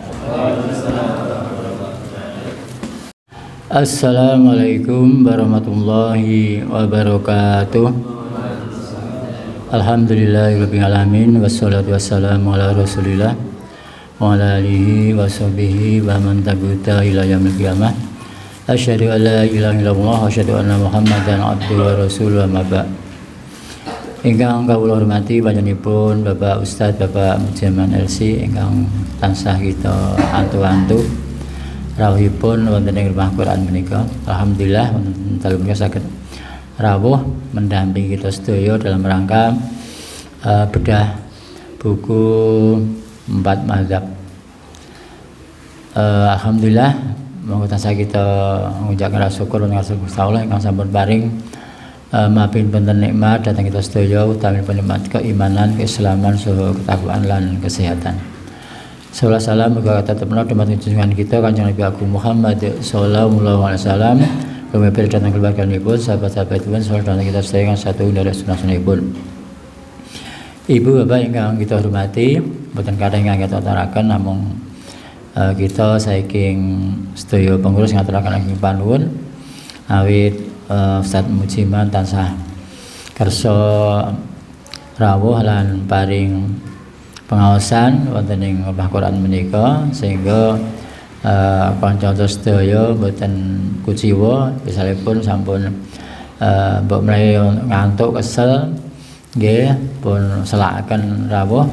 Assalamualaikum warahmatullahi wabarakatuh. Alhamdulillahirabbil alamin wassalatu wassalamu ala Rasulillah wa ala alihi washabihi wa man tabi'ahu ila yaumil qiyamah. Asyhadu an la ilaha illallah wa asyhadu anna Muhammadan abduhu wa rasuluhu amma ba'd. Ingkang kawula hormati panjenenganipun Bapak Ustadz Bapak Mujaman LC ingkang tansah kita antu-antu rawuhipun wonten ing Rumah Quran menika. Alhamdulillah wonten dalem menika saged rawuh mendampingi kita sedaya dalam rangka bedah buku 4 mazhab. Alhamdulillah monggo tansah kita ngucapkan rasa syukur ngasih Gusti Allah ingkang sampun paring maafin benten nikmat datang kita sedaya utami penikmat keimanan, keislaman, saha ketakwaan lan kesehatan. Sallallahu salam muga tetepna dumat junjungan kita Kanjeng Nabi Agung Muhammad sallallahu alaihi wasallam, pemimpin datang keluarganipun, sahabat-sahabatipun, saudara kita sedaya satu dari sunah-sunahipun. Ibu bapak ingkang kita hormati, boten kathah ingkang kita aturaken namung kita saking sedaya pengurus ngaturaken ageng panuwun awit Ustaz Mujiman tansah kersa rawuh lan paring pengaosan wonten ing Rumah Quran menika sehingga kanca sedaya boten kuciwa misalipun sampun mbok mlayu ngantuk kesel nggih pun selakaken rawuh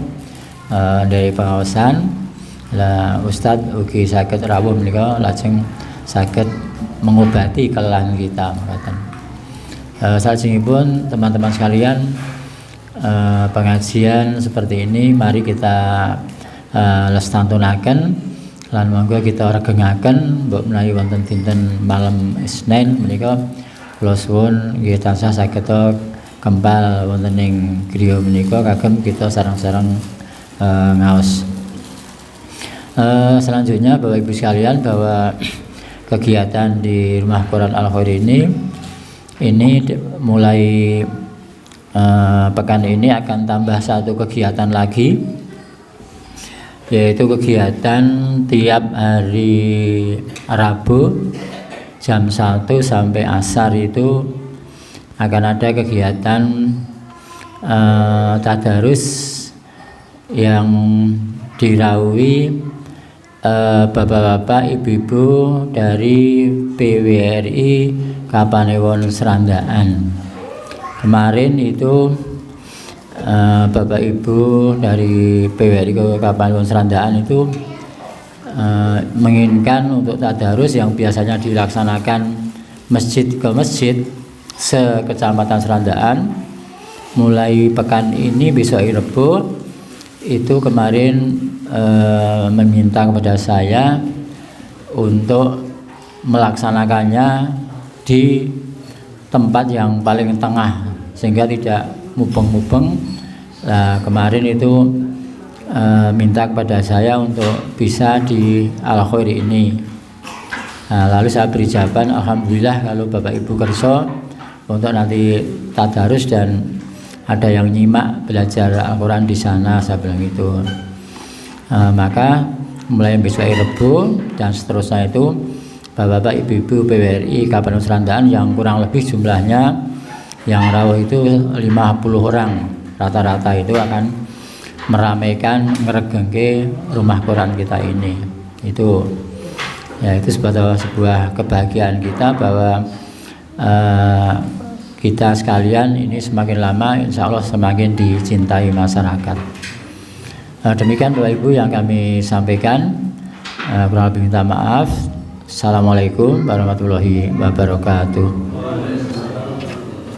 dari pengaosan. Lah Ustadz ugi saged rawuh menika lajeng saged mengobati kelelahan kita mekaten. Salajengipun teman-teman sekalian, pengajian seperti ini mari kita lestantunaken lan monggo kita regengaken mbok menawi wonten dinten malam Isnin menika kula suwun nggih tansah saged kempal wonten ing griya menika kagem kita sareng-sareng ngaos. Selanjutnya Bapak Ibu sekalian, bahwa kegiatan di Rumah Quran Al-Khair ini mulai pekan ini akan tambah satu kegiatan lagi, yaitu kegiatan tiap hari Rabu jam 1 sampai asar itu akan ada kegiatan tadarus yang dirawuhi bapak-bapak, ibu-ibu dari PWRI Kapanewon Serandaan. Kemarin itu bapak ibu dari PWRI Kapanewon Serandaan itu menginginkan untuk tadarus yang biasanya dilaksanakan masjid ke masjid se-Kecamatan Serandaan, mulai pekan ini besok Rebo itu kemarin meminta kepada saya untuk melaksanakannya di tempat yang paling tengah sehingga tidak mubeng-mubeng. Nah, kemarin itu minta kepada saya untuk bisa di Al-Khair ini. Nah, lalu saya beri jawaban, alhamdulillah kalau Bapak Ibu kerso untuk nanti tadarus dan ada yang nyimak belajar Al-Quran di sana, saya bilang itu. Maka mulai besok Rebo dan seterusnya itu bapak-bapak, ibu-ibu PWRI Kapanewon Serandaan yang kurang lebih jumlahnya yang rawuh itu 50 orang rata-rata itu akan meramaikan ngeregengke Rumah Quran kita ini. Itu ya, itu sebuah kebahagiaan kita bahwa kita sekalian ini semakin lama insya Allah semakin dicintai masyarakat. Demikian Bapak Ibu yang kami sampaikan, kurang lebih minta maaf. Assalamualaikum warahmatullahi wabarakatuh.